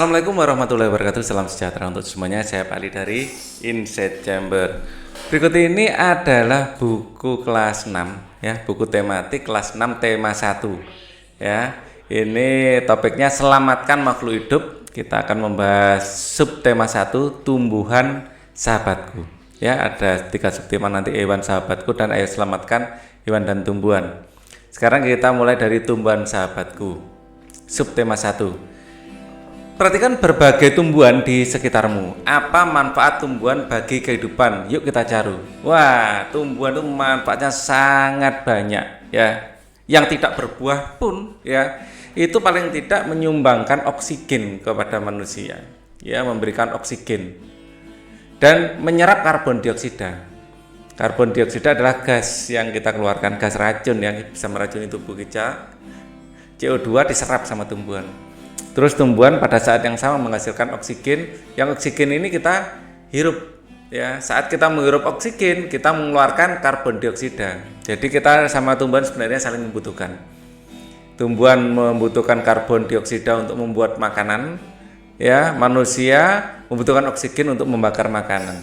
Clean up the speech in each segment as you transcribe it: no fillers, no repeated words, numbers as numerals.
Assalamualaikum warahmatullahi wabarakatuh. Salam sejahtera untuk semuanya. Saya Pak Ali dari Insight Chamber. Berikut ini adalah buku kelas 6 ya, buku tematik kelas 6 tema 1. Ya. Ini topiknya selamatkan makhluk hidup. Kita akan membahas subtema 1 tumbuhan sahabatku. Ya, ada 3 subtema nanti hewan sahabatku dan ayo selamatkan hewan dan tumbuhan. Sekarang kita mulai dari tumbuhan sahabatku. Subtema 1. Perhatikan berbagai tumbuhan di sekitarmu. Apa manfaat tumbuhan bagi kehidupan? Yuk kita cari. Wah, tumbuhan itu manfaatnya sangat banyak ya. Yang tidak berbuah pun ya, itu paling tidak menyumbangkan oksigen kepada manusia. Ya, memberikan oksigen dan menyerap karbon dioksida. Karbon dioksida adalah gas yang kita keluarkan, gas racun yang bisa meracuni tubuh kita. CO2 diserap sama tumbuhan. Terus tumbuhan pada saat yang sama menghasilkan oksigen, yang oksigen ini kita hirup ya. Saat kita menghirup oksigen, kita mengeluarkan karbon dioksida. Jadi kita sama tumbuhan sebenarnya saling membutuhkan. Tumbuhan membutuhkan karbon dioksida untuk membuat makanan ya, manusia membutuhkan oksigen untuk membakar makanan.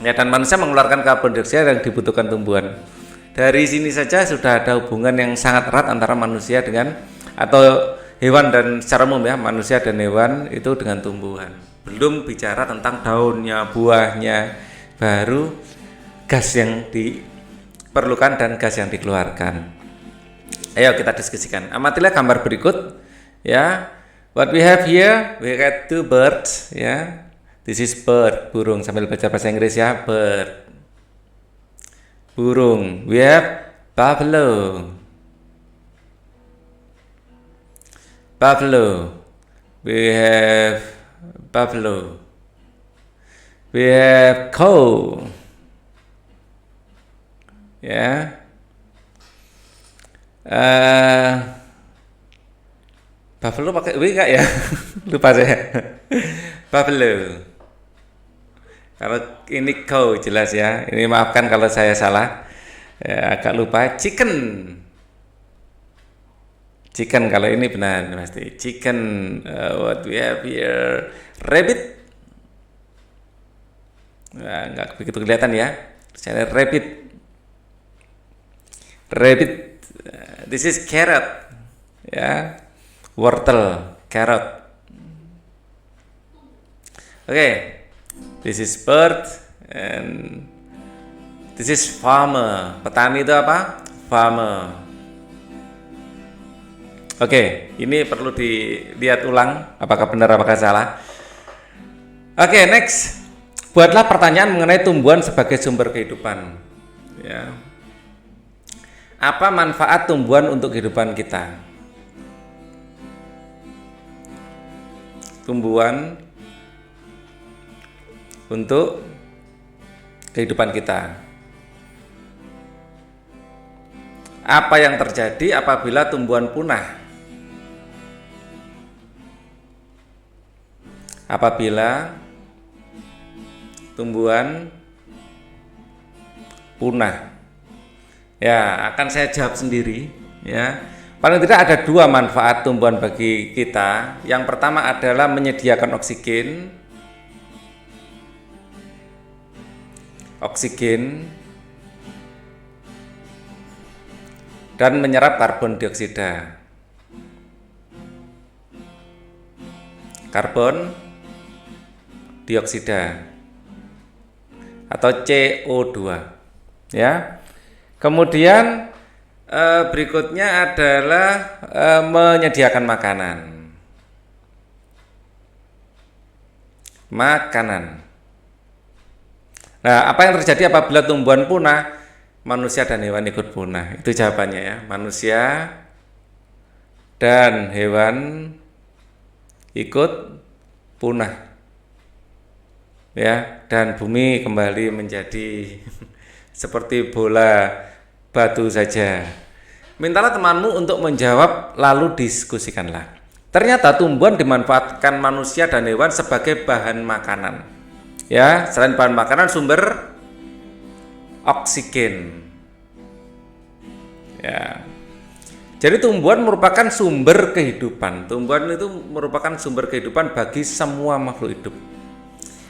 Ya, dan manusia mengeluarkan karbon dioksida yang dibutuhkan tumbuhan. Dari sini saja sudah ada hubungan yang sangat erat antara manusia dengan atau hewan dan secara umum ya, manusia dan hewan itu dengan tumbuhan. Belum bicara tentang daunnya, buahnya, baru gas yang diperlukan dan gas yang dikeluarkan. Ayo kita diskusikan. Amatilah gambar berikut ya. What we have here, we got two birds ya. This is bird, burung, sambil baca bahasa Inggris ya, bird. Burung. We have buffalo. Buffalo. We have buffalo. We have cow. Ya. Buffalo pakai W enggak ya? Lupa saya. Buffalo. Kalau ini cow jelas ya. Ini maafkan kalau saya salah. Ya, agak lupa. Chicken. Chicken kalau ini benar pasti. Chicken. What we have here? Rabbit. Nah, nggak begitu kelihatan ya. Saya rabbit. Rabbit. This is carrot. Ya. Wortel. Carrot. Okay. This is bird and this is farmer. Petani itu apa? Farmer. Oke, ini perlu dilihat ulang apakah benar apakah salah. Oke, next. Buatlah pertanyaan mengenai tumbuhan sebagai sumber kehidupan. Ya. Apa manfaat tumbuhan untuk kehidupan kita? Tumbuhan untuk kehidupan kita. Apa yang terjadi apabila tumbuhan punah? Apabila tumbuhan punah, ya akan saya jawab sendiri ya. Paling tidak ada 2 manfaat tumbuhan bagi kita. Yang pertama adalah menyediakan oksigen dan menyerap karbon dioksida. Karbon dioksida atau CO2 ya. Kemudian berikutnya adalah menyediakan makanan. Nah, apa yang terjadi apabila tumbuhan punah? Manusia dan hewan ikut punah. Itu jawabannya ya. Manusia dan hewan ikut punah. Ya, dan bumi kembali menjadi seperti bola batu saja. Mintalah temanmu untuk menjawab lalu diskusikanlah. Ternyata tumbuhan dimanfaatkan manusia dan hewan sebagai bahan makanan. Ya, selain bahan makanan sumber oksigen. Ya. Jadi tumbuhan merupakan sumber kehidupan. Tumbuhan itu merupakan sumber kehidupan bagi semua makhluk hidup.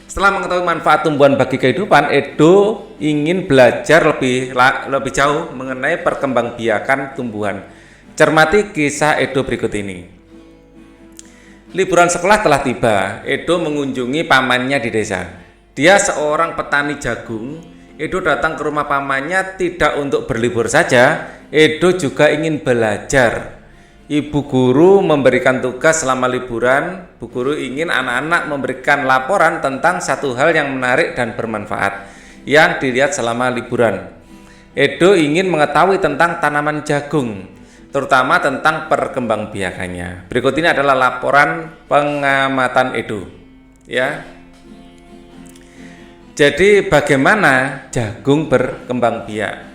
Setelah mengetahui manfaat tumbuhan bagi kehidupan, Edo ingin belajar lebih jauh mengenai perkembangbiakan tumbuhan. Cermati kisah Edo berikut ini. Liburan sekolah telah tiba. Edo mengunjungi pamannya di desa. Dia seorang petani jagung. Edo datang ke rumah pamannya tidak untuk berlibur saja. Edo juga ingin belajar. Ibu guru memberikan tugas selama liburan. Bu guru ingin anak-anak memberikan laporan tentang satu hal yang menarik dan bermanfaat yang dilihat selama liburan. Edo ingin mengetahui tentang tanaman jagung, terutama tentang perkembangbiakannya. Berikut ini adalah laporan pengamatan Edo. Ya. Jadi bagaimana jagung berkembang biak?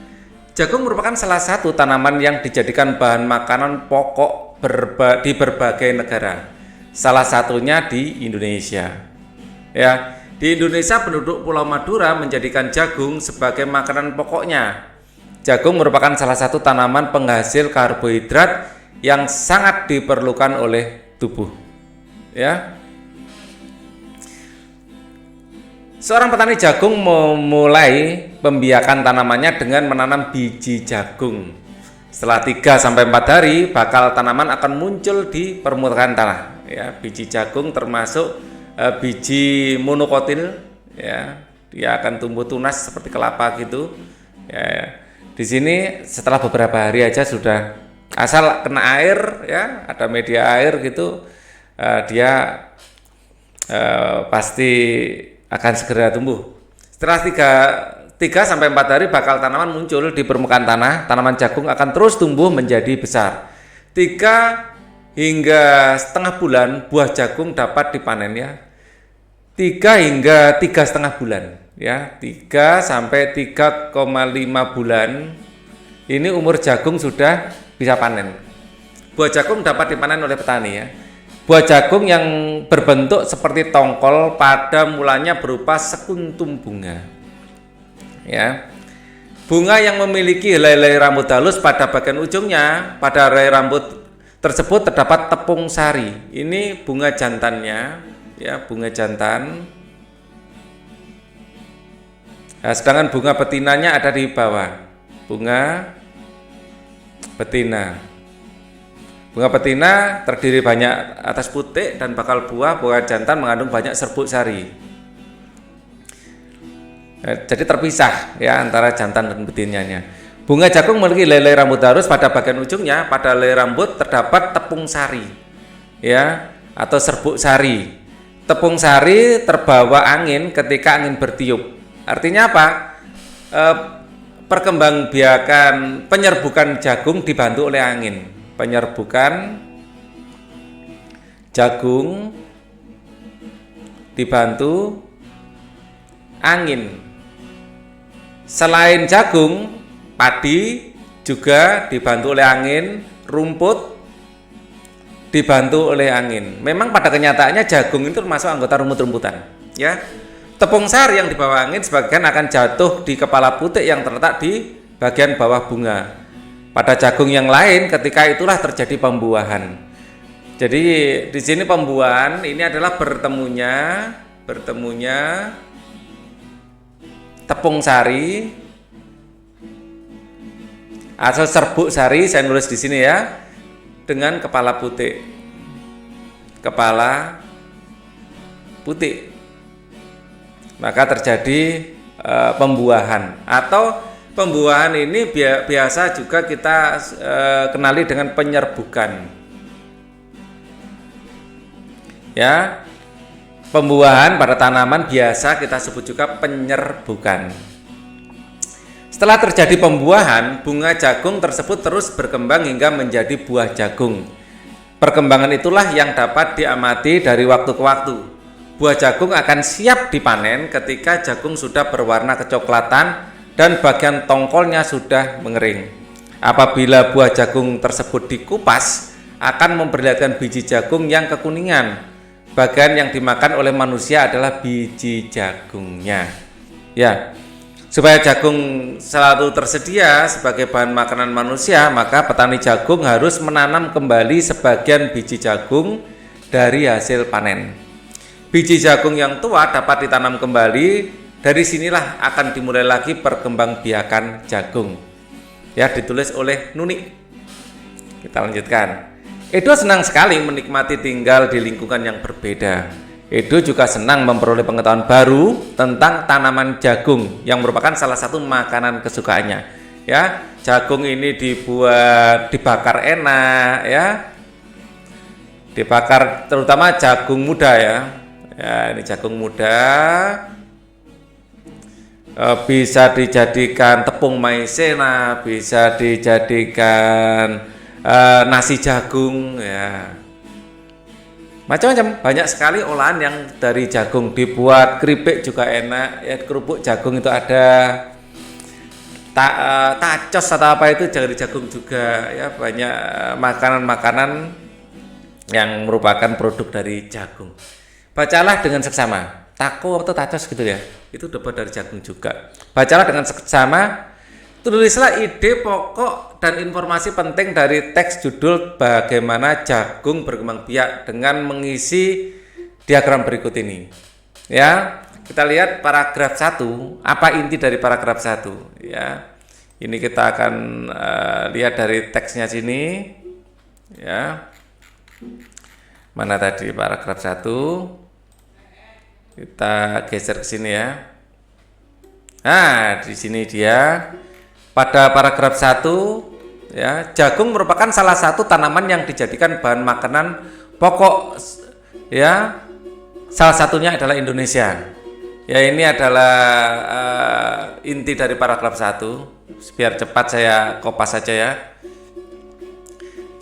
Jagung merupakan salah satu tanaman yang dijadikan bahan makanan pokok di berbagai negara. Salah satunya di Indonesia. Ya, di Indonesia penduduk Pulau Madura menjadikan jagung sebagai makanan pokoknya. Jagung merupakan salah satu tanaman penghasil karbohidrat yang sangat diperlukan oleh tubuh. Ya. Seorang petani jagung memulai pembiakan tanamannya dengan menanam biji jagung. Setelah 3-4 hari, bakal tanaman akan muncul di permukaan tanah. Ya, biji jagung termasuk biji monokotil. Ya, dia akan tumbuh tunas seperti kelapa gitu. Ya, di sini setelah beberapa hari aja sudah, asal kena air, ya, ada media air gitu, dia pasti akan segera tumbuh. Setelah 3-4 hari bakal tanaman muncul di permukaan tanah. Tanaman jagung akan terus tumbuh menjadi besar. 3 hingga setengah bulan buah jagung dapat dipanen, ya. 3 hingga 3,5 bulan, ya. 3 sampai 3,5 bulan ini umur jagung sudah bisa panen. Buah jagung dapat dipanen oleh petani, ya. Buah jagung yang berbentuk seperti tongkol pada mulanya berupa sekuntum bunga. Ya. Bunga yang memiliki helai-helai rambut halus pada bagian ujungnya. Pada helai rambut tersebut terdapat tepung sari. Ini bunga jantannya, ya, bunga jantan. Nah, sedangkan bunga betinanya ada di bawah. Bunga betina. Bunga betina terdiri banyak atas putih dan bakal buah. Bunga jantan mengandung banyak serbuk sari. Jadi terpisah, ya, antara jantan dan betinanya. Bunga jagung memiliki helai rambut halus pada bagian ujungnya. Pada helai rambut terdapat tepung sari, ya, atau serbuk sari. Tepung sari terbawa angin ketika angin bertiup. Artinya apa? Perkembangbiakan penyerbukan jagung dibantu oleh angin. Penyerbukan jagung dibantu angin. Selain jagung, padi juga dibantu oleh angin, rumput dibantu oleh angin. Memang pada kenyataannya jagung itu termasuk anggota rumput-rumputan, ya. Tepung sari yang dibawa angin sebagian akan jatuh di kepala putik yang terletak di bagian bawah bunga. Pada jagung yang lain ketika itulah terjadi pembuahan. Jadi di sini pembuahan ini adalah bertemunya tepung sari atau serbuk sari, saya nulis di sini, ya, dengan kepala putik. Kepala putik. Maka terjadi pembuahan, atau pembuahan ini biasa juga kita kenali dengan penyerbukan. Ya, pembuahan pada tanaman biasa kita sebut juga penyerbukan. Setelah terjadi pembuahan, bunga jagung tersebut terus berkembang hingga menjadi buah jagung. Perkembangan itulah yang dapat diamati dari waktu ke waktu. Buah jagung akan siap dipanen ketika jagung sudah berwarna kecoklatan dan bagian tongkolnya sudah mengering. Apabila buah jagung tersebut dikupas, akan memperlihatkan biji jagung yang kekuningan. Bagian yang dimakan oleh manusia adalah biji jagungnya. Ya, Supaya jagung selalu tersedia sebagai bahan makanan manusia, maka petani jagung harus menanam kembali sebagian biji jagung dari hasil panen. Biji jagung yang tua dapat ditanam kembali, dari sinilah akan dimulai lagi perkembangbiakan jagung. Ya, ditulis oleh Nuni. Kita lanjutkan. Edo senang sekali menikmati tinggal di lingkungan yang berbeda. Edo juga senang memperoleh pengetahuan baru tentang tanaman jagung yang merupakan salah satu makanan kesukaannya. Ya, jagung ini dibakar enak, ya. Dibakar terutama jagung muda ya. Ya, ini jagung muda. Bisa dijadikan tepung maizena, bisa dijadikan nasi jagung ya. Macam-macam, banyak sekali olahan yang dari jagung dibuat. Keripik juga enak ya, kerupuk jagung itu ada, tacos atau apa itu dari jagung juga ya. Banyak makanan-makanan yang merupakan produk dari jagung. Bacalah dengan seksama. Taco atau tacos gitu ya, itu dapat dari jagung juga. Bacalah dengan seksama. Tulislah ide pokok dan informasi penting dari teks judul bagaimana jagung berkembang biak dengan mengisi diagram berikut ini. Ya, kita lihat paragraf 1, apa inti dari paragraf 1 ya. Ini kita akan lihat dari teksnya sini. Ya. Mana tadi paragraf 1? Kita geser ke sini ya. Nah, di sini dia. Pada paragraf 1 ya, jagung merupakan salah satu tanaman yang dijadikan bahan makanan pokok ya. Salah satunya adalah Indonesia. Ya, ini adalah inti dari paragraf 1. Biar cepat saya kopas saja ya.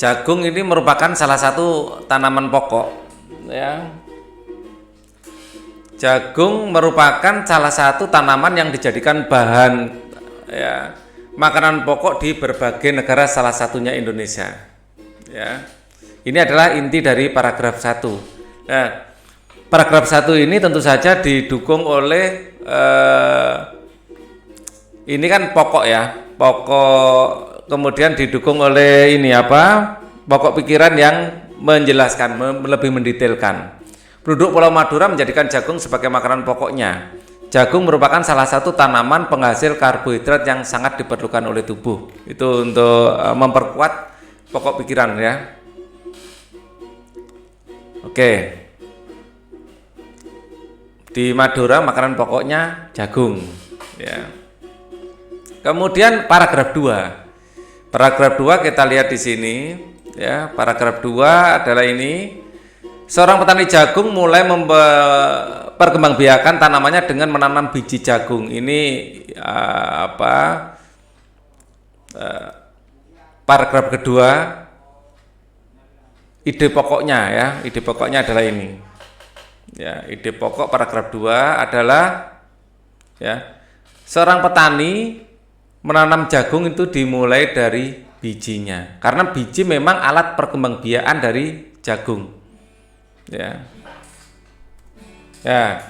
Jagung ini merupakan salah satu tanaman pokok ya. Jagung merupakan salah satu tanaman yang dijadikan bahan ya makanan pokok di berbagai negara, salah satunya Indonesia. Ya. Ini adalah inti dari paragraf 1. Nah, paragraf 1 ini tentu saja didukung oleh ini kan pokok ya. Pokok, kemudian didukung oleh ini apa? Pokok pikiran yang menjelaskan, lebih mendetailkan. Penduduk Pulau Madura menjadikan jagung sebagai makanan pokoknya. Jagung merupakan salah satu tanaman penghasil karbohidrat yang sangat diperlukan oleh tubuh. Itu untuk memperkuat pokok pikiran ya. Oke. Di Madura makanan pokoknya jagung ya. Kemudian paragraf 2. Paragraf 2 kita lihat di sini ya. Paragraf 2 adalah ini. Seorang petani jagung mulai memperkembangbiakan tanamannya dengan menanam biji jagung. Ini paragraf kedua, ide pokoknya ya. Ide pokoknya adalah ini. Ya, ide pokok paragraf 2 adalah ya, seorang petani menanam jagung itu dimulai dari bijinya. Karena biji memang alat perkembangbiakan dari jagung. Ya. Ya.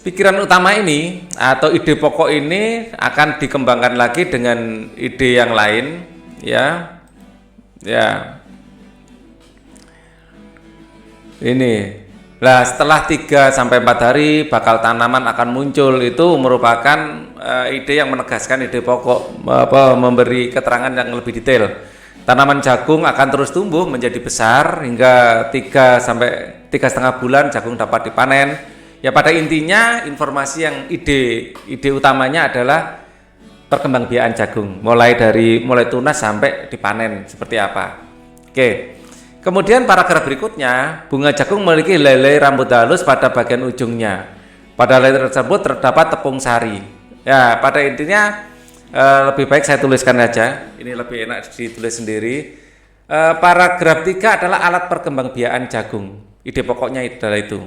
Pikiran utama ini atau ide pokok ini akan dikembangkan lagi dengan ide yang lain, ya. Ya. Ini. Nah, setelah 3 sampai 4 hari bakal tanaman akan muncul, itu merupakan ide yang menegaskan ide pokok, memberi keterangan yang lebih detail. Tanaman jagung akan terus tumbuh menjadi besar hingga 3 sampai 3,5 bulan jagung dapat dipanen. Ya, pada intinya informasi yang ide utamanya adalah perkembangbiakan jagung, mulai tunas sampai dipanen seperti apa. Oke. Kemudian paragraf berikutnya, bunga jagung memiliki helai rambut halus pada bagian ujungnya. Pada helai tersebut terdapat tepung sari. Ya, pada intinya lebih baik saya tuliskan saja, ini lebih enak ditulis sendiri. Paragraf 3 adalah alat perkembangbiakan jagung. Ide pokoknya adalah itu.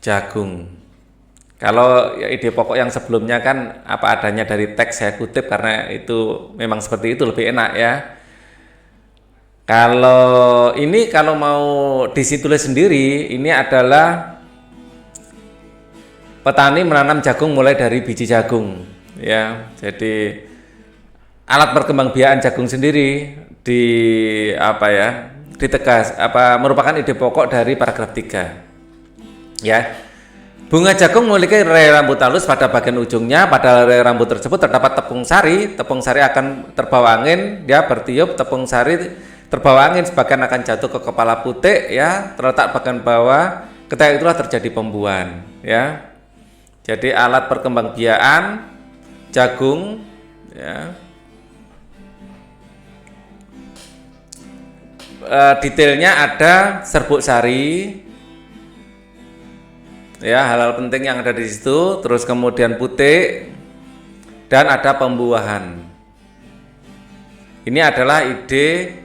Jagung. Kalau ide pokok yang sebelumnya kan apa adanya dari teks saya kutip karena itu memang seperti itu lebih enak ya. Kalau ini kalau mau ditulis sendiri, ini adalah petani menanam jagung mulai dari biji jagung, ya. Jadi alat perkembangbiakan jagung sendiri di apa ya? Ditegas merupakan ide pokok dari paragraf 3. Ya. Bunga jagung memiliki relai rambut halus pada bagian ujungnya. Pada relai rambut tersebut terdapat tepung sari. Tepung sari akan terbawa angin, dia bertiup. Tepung sari terbawa angin, sebagian akan jatuh ke kepala putik, ya, terletak bagian bawah. Ketika itulah terjadi pembuahan, ya. Jadi alat perkembangbiakan jagung, ya. Detailnya ada serbuk sari. Ya, hal-hal penting yang ada di situ, terus kemudian putik, dan ada pembuahan. Ini adalah ide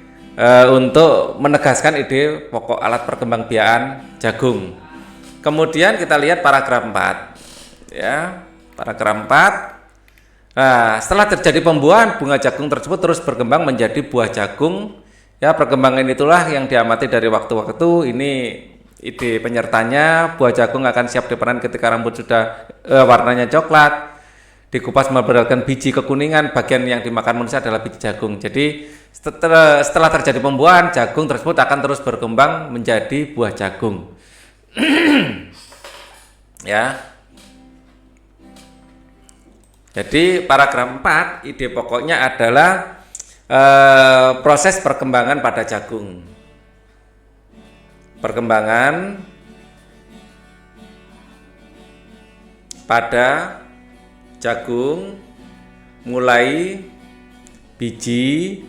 untuk menegaskan ide pokok alat perkembangbiakan jagung. Kemudian kita lihat paragraf 4. Ya, paragraf 4. Nah, setelah terjadi pembuahan, bunga jagung tersebut terus berkembang menjadi buah jagung. Ya, perkembangan itulah yang diamati dari waktu-waktu. Ini ide penyertanya. Buah jagung akan siap dipanen ketika rambut sudah warnanya coklat, dikupas memberatkan biji kekuningan. Bagian yang dimakan manusia adalah biji jagung. Jadi setelah terjadi pembuahan, jagung tersebut akan terus berkembang menjadi buah jagung. Ya. Jadi paragraf 4 ide pokoknya adalah proses perkembangan pada jagung. Perkembangan pada jagung mulai biji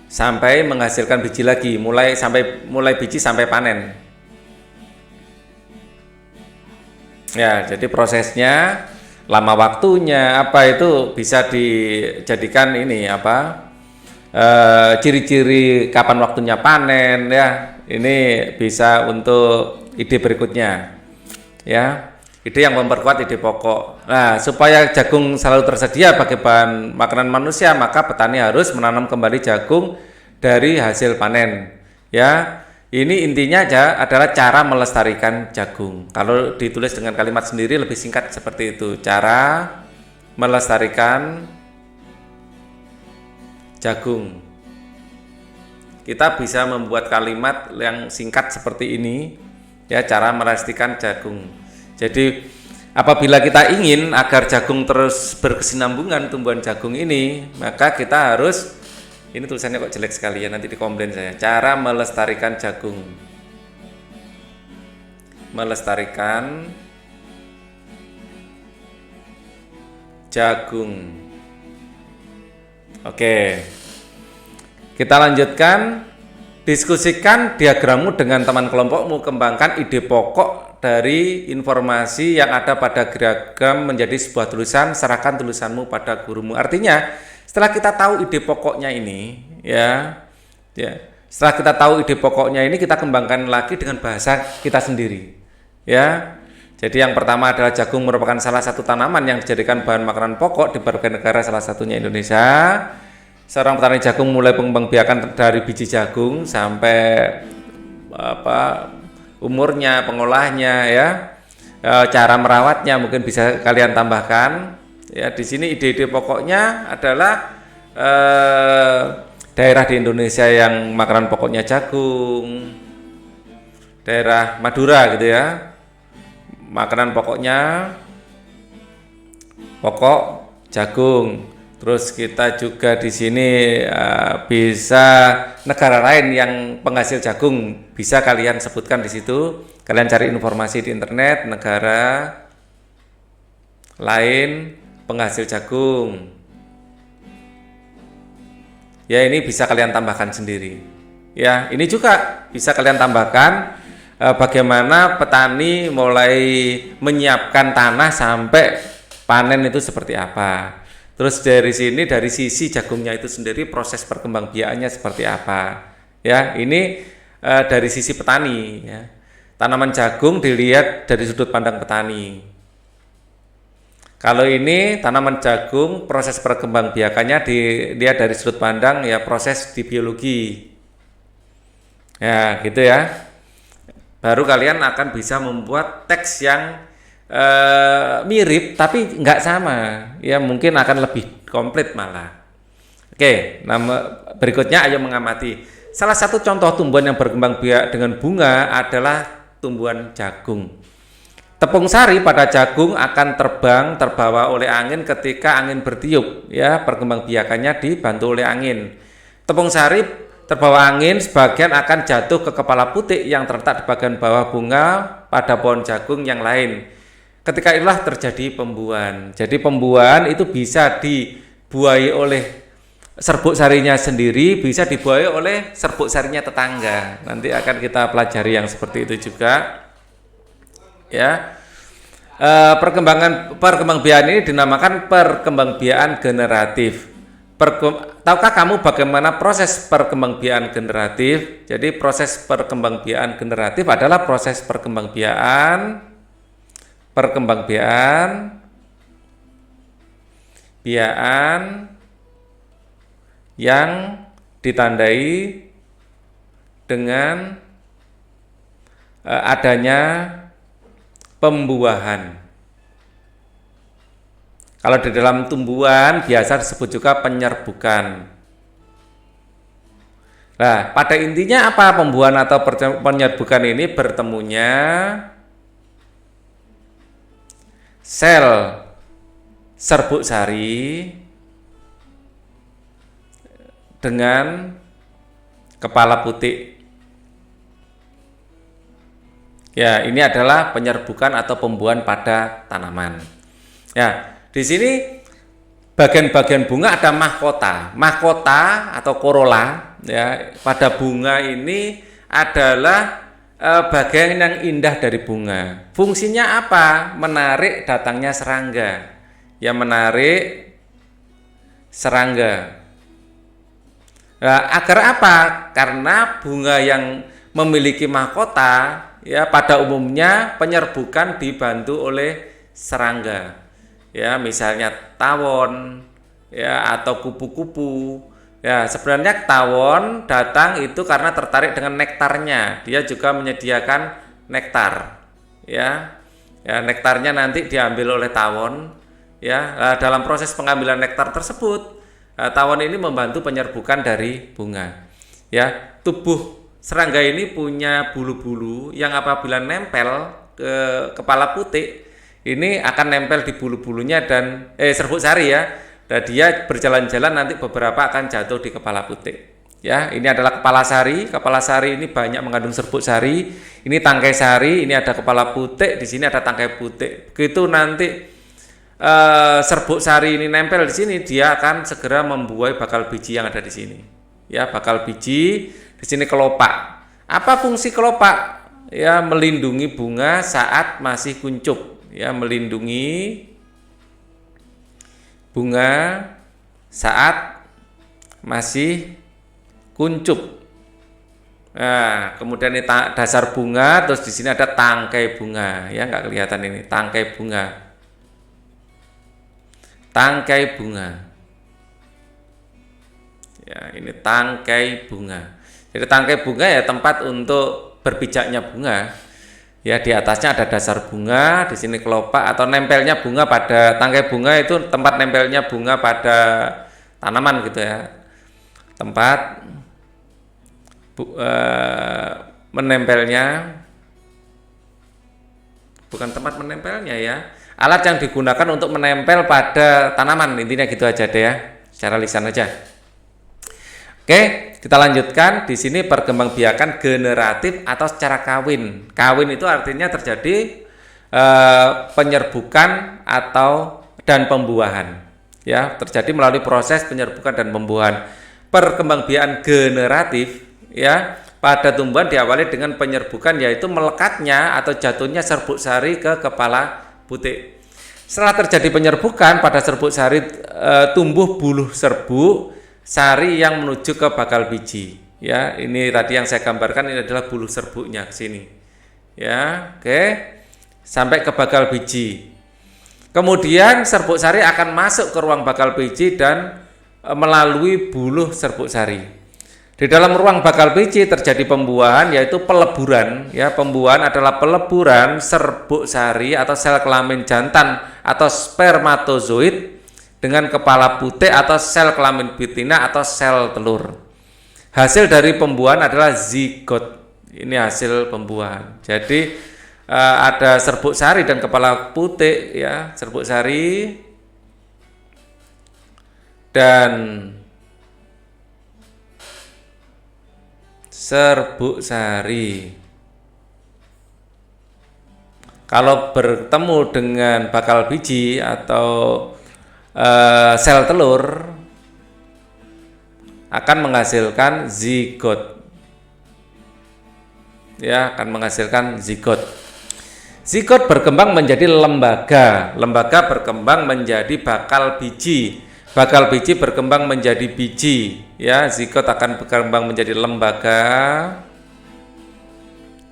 sampai menghasilkan biji lagi, mulai biji sampai panen. Ya, jadi prosesnya, lama waktunya, apa itu bisa dijadikan ini ciri-ciri kapan waktunya panen, ya. Ini bisa untuk ide berikutnya, ya. Ide yang memperkuat ide pokok. Nah, supaya jagung selalu tersedia bagi bahan makanan manusia, maka petani harus menanam kembali jagung dari hasil panen, ya. Ini intinya adalah cara melestarikan jagung. Kalau ditulis dengan kalimat sendiri lebih singkat seperti itu. Cara melestarikan jagung. Kita bisa membuat kalimat yang singkat seperti ini, ya, cara melestarikan jagung. Jadi apabila kita ingin agar jagung terus berkesinambungan tumbuhan jagung ini, maka kita harus, ini tulisannya kok jelek sekali ya, nanti dikomplain saya. Cara melestarikan jagung. Melestarikan jagung. Oke. Kita lanjutkan, diskusikan diagrammu dengan teman kelompokmu, kembangkan ide pokok dari informasi yang ada pada diagram menjadi sebuah tulisan, serahkan tulisanmu pada gurumu. Artinya, setelah kita tahu ide pokoknya ini, ya, setelah kita tahu ide pokoknya ini, kita kembangkan lagi dengan bahasa kita sendiri, ya. Jadi yang pertama adalah jagung merupakan salah satu tanaman yang dijadikan bahan makanan pokok di berbagai negara, salah satunya Indonesia. Seorang petani jagung mulai mengembangbiakan dari biji jagung sampai umurnya, pengolahnya, ya, cara merawatnya mungkin bisa kalian tambahkan. Ya, di sini ide-ide pokoknya adalah daerah di Indonesia yang makanan pokoknya jagung, daerah Madura gitu ya, makanan pokoknya pokok jagung. Terus kita juga di sini bisa negara lain yang penghasil jagung, bisa kalian sebutkan di situ. Kalian cari informasi di internet, negara lain penghasil jagung. Ya, ini bisa kalian tambahkan sendiri. Ya, ini juga bisa kalian tambahkan bagaimana petani mulai menyiapkan tanah sampai panen itu seperti apa. Terus dari sini, dari sisi jagungnya itu sendiri, proses perkembangbiakannya seperti apa. Ya, ini dari sisi petani, ya. Tanaman jagung dilihat dari sudut pandang petani. Kalau ini tanaman jagung, proses perkembangbiakannya dia dari sudut pandang ya proses di biologi. Ya, gitu ya. Baru kalian akan bisa membuat teks yang mirip tapi nggak sama. Ya, mungkin akan lebih komplit malah. Oke, nama berikutnya ayo mengamati. Salah satu contoh tumbuhan yang berkembang biak dengan bunga adalah tumbuhan jagung. Tepung sari pada jagung akan terbang terbawa oleh angin ketika angin bertiup, ya, perkembangbiakannya dibantu oleh angin. Tepung sari terbawa angin sebagian akan jatuh ke kepala putik yang terletak di bagian bawah bunga pada pohon jagung yang lain. Ketika itulah terjadi pembuahan. Jadi pembuahan itu bisa dibuahi oleh serbuk sarinya sendiri, bisa dibuahi oleh serbuk sarinya tetangga. Nanti akan kita pelajari yang seperti itu juga. Ya, perkembangbiakan ini dinamakan perkembangbiakan generatif. Tahukah kamu bagaimana proses perkembangbiakan generatif? Jadi proses perkembangbiakan generatif adalah proses perkembangbiakan yang ditandai dengan adanya pembuahan. Kalau di dalam tumbuhan biasa disebut juga penyerbukan. Nah, pada intinya apa pembuahan atau penyerbukan ini? Bertemunya sel serbuk sari dengan kepala putik. Ya, ini adalah penyerbukan atau pembuahan pada tanaman. Ya, di sini bagian-bagian bunga ada mahkota. Mahkota atau corolla, ya, pada bunga ini adalah bagian yang indah dari bunga. Fungsinya apa? Menarik datangnya serangga. Ya, menarik serangga. Nah, agar apa? Karena bunga yang memiliki mahkota, ya, pada umumnya penyerbukan dibantu oleh serangga. Ya, misalnya tawon, ya, atau kupu-kupu. Ya, sebenarnya tawon datang itu karena tertarik dengan nektarnya. Dia juga menyediakan nektar. Ya. Ya, nektarnya nanti diambil oleh tawon. Ya, dalam proses pengambilan nektar tersebut, tawon ini membantu penyerbukan dari bunga. Ya, tubuh serangga ini punya bulu-bulu yang apabila nempel ke kepala putik, ini akan nempel di bulu-bulunya dan serbuk sari, ya. Dan dia berjalan-jalan nanti beberapa akan jatuh di kepala putik. Ya, ini adalah kepala sari. Kepala sari ini banyak mengandung serbuk sari. Ini tangkai sari, ini ada kepala putik, di sini ada tangkai putik. Begitu nanti serbuk sari ini nempel di sini, dia akan segera membuai bakal biji yang ada di sini. Ya, bakal biji. Di sini kelopak. Apa fungsi kelopak? Ya, melindungi bunga saat masih kuncup. Ya, melindungi bunga saat masih kuncup. Nah, kemudian ini dasar bunga, terus di sini ada tangkai bunga. Ya, nggak kelihatan ini, tangkai bunga. Tangkai bunga. Ya, ini tangkai bunga. Jadi tangkai bunga ya tempat untuk berpijaknya bunga. Ya, di atasnya ada dasar bunga, di sini kelopak atau nempelnya bunga pada tangkai bunga, itu tempat nempelnya bunga pada tanaman gitu ya. Tempat menempelnya, bukan tempat menempelnya ya. Alat yang digunakan untuk menempel pada tanaman, intinya gitu aja deh ya. Secara lisan aja. Oke, kita lanjutkan. Di sini perkembangbiakan generatif atau secara kawin. Kawin itu artinya terjadi penyerbukan atau dan pembuahan. Ya, terjadi melalui proses penyerbukan dan pembuahan. Perkembangbiakan generatif, ya, pada tumbuhan diawali dengan penyerbukan, yaitu melekatnya atau jatuhnya serbuk sari ke kepala putik. Setelah terjadi penyerbukan pada serbuk sari, tumbuh buluh serbuk sari yang menuju ke bakal biji. Ya, ini tadi yang saya gambarkan, ini adalah buluh serbuknya ke sini. Ya, oke. Sampai ke bakal biji. Kemudian serbuk sari akan masuk ke ruang bakal biji dan melalui buluh serbuk sari. Di dalam ruang bakal biji terjadi pembuahan, yaitu peleburan. Ya, pembuahan adalah peleburan serbuk sari atau sel kelamin jantan atau spermatozoid dengan kepala putih atau sel kelamin betina atau sel telur. Hasil dari pembuahan adalah zigot. Ini hasil pembuahan. Jadi ada serbuk sari dan kepala putih, ya, serbuk sari dan serbuk sari. Kalau bertemu dengan bakal biji atau sel telur akan menghasilkan zigot. Ya, akan menghasilkan zigot. Zigot berkembang menjadi lembaga. Lembaga berkembang menjadi bakal biji. Bakal biji berkembang menjadi biji, ya. Zigot akan berkembang menjadi lembaga,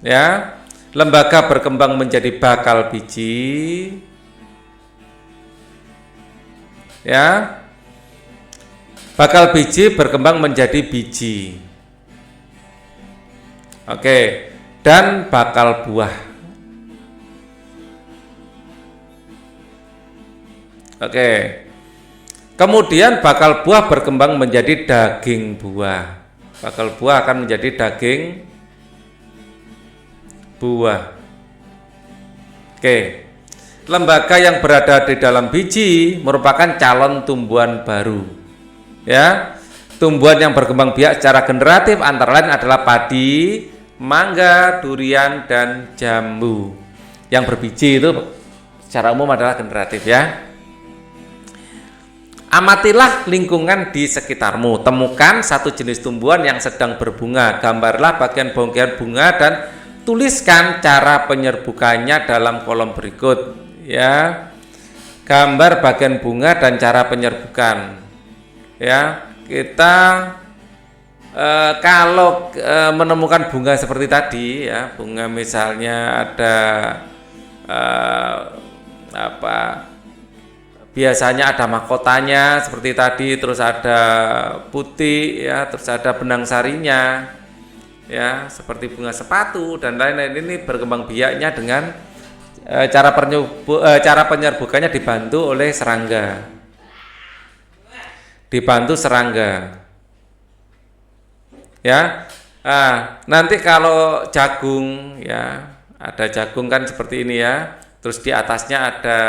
ya. Lembaga berkembang menjadi bakal biji, ya. Bakal biji berkembang menjadi biji. Oke, dan bakal buah. Oke. Kemudian bakal buah berkembang menjadi daging buah. Bakal buah akan menjadi daging buah. Oke. Lembaga yang berada di dalam biji merupakan calon tumbuhan baru. Ya. Tumbuhan yang berkembang biak secara generatif antara lain adalah padi, mangga, durian, dan jambu. Yang berbiji itu secara umum adalah generatif, ya. Amatilah lingkungan di sekitarmu. Temukan satu jenis tumbuhan yang sedang berbunga. Gambarlah bagian bunga dan tuliskan cara penyerbukannya dalam kolom berikut. Ya, gambar bagian bunga dan cara penyerbukan. Ya, kita kalau menemukan bunga seperti tadi, ya, bunga misalnya ada biasanya ada mahkotanya seperti tadi, terus ada putih, ya, terus ada benang sarinya, ya, seperti bunga sepatu dan lain-lain. Ini berkembang biaknya dengan cara penyerbukannya dibantu oleh serangga. Dibantu serangga. Ya. Nanti kalau jagung, ya, ada jagung kan seperti ini, ya. Terus di atasnya ada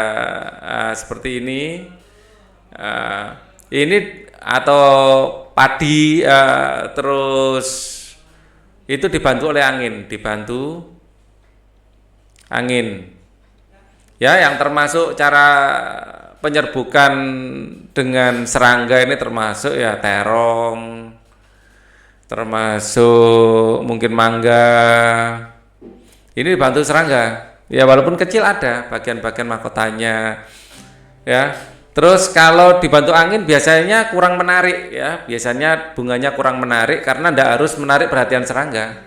seperti ini. Ini atau padi, terus itu dibantu oleh angin, dibantu angin. Ya, yang termasuk cara penyerbukan dengan serangga ini termasuk, ya, terong, termasuk mungkin mangga. Ini dibantu serangga. Ya, walaupun kecil ada bagian-bagian mahkotanya, ya. Terus kalau dibantu angin biasanya kurang menarik, ya. Biasanya bunganya kurang menarik karena tidak harus menarik perhatian serangga,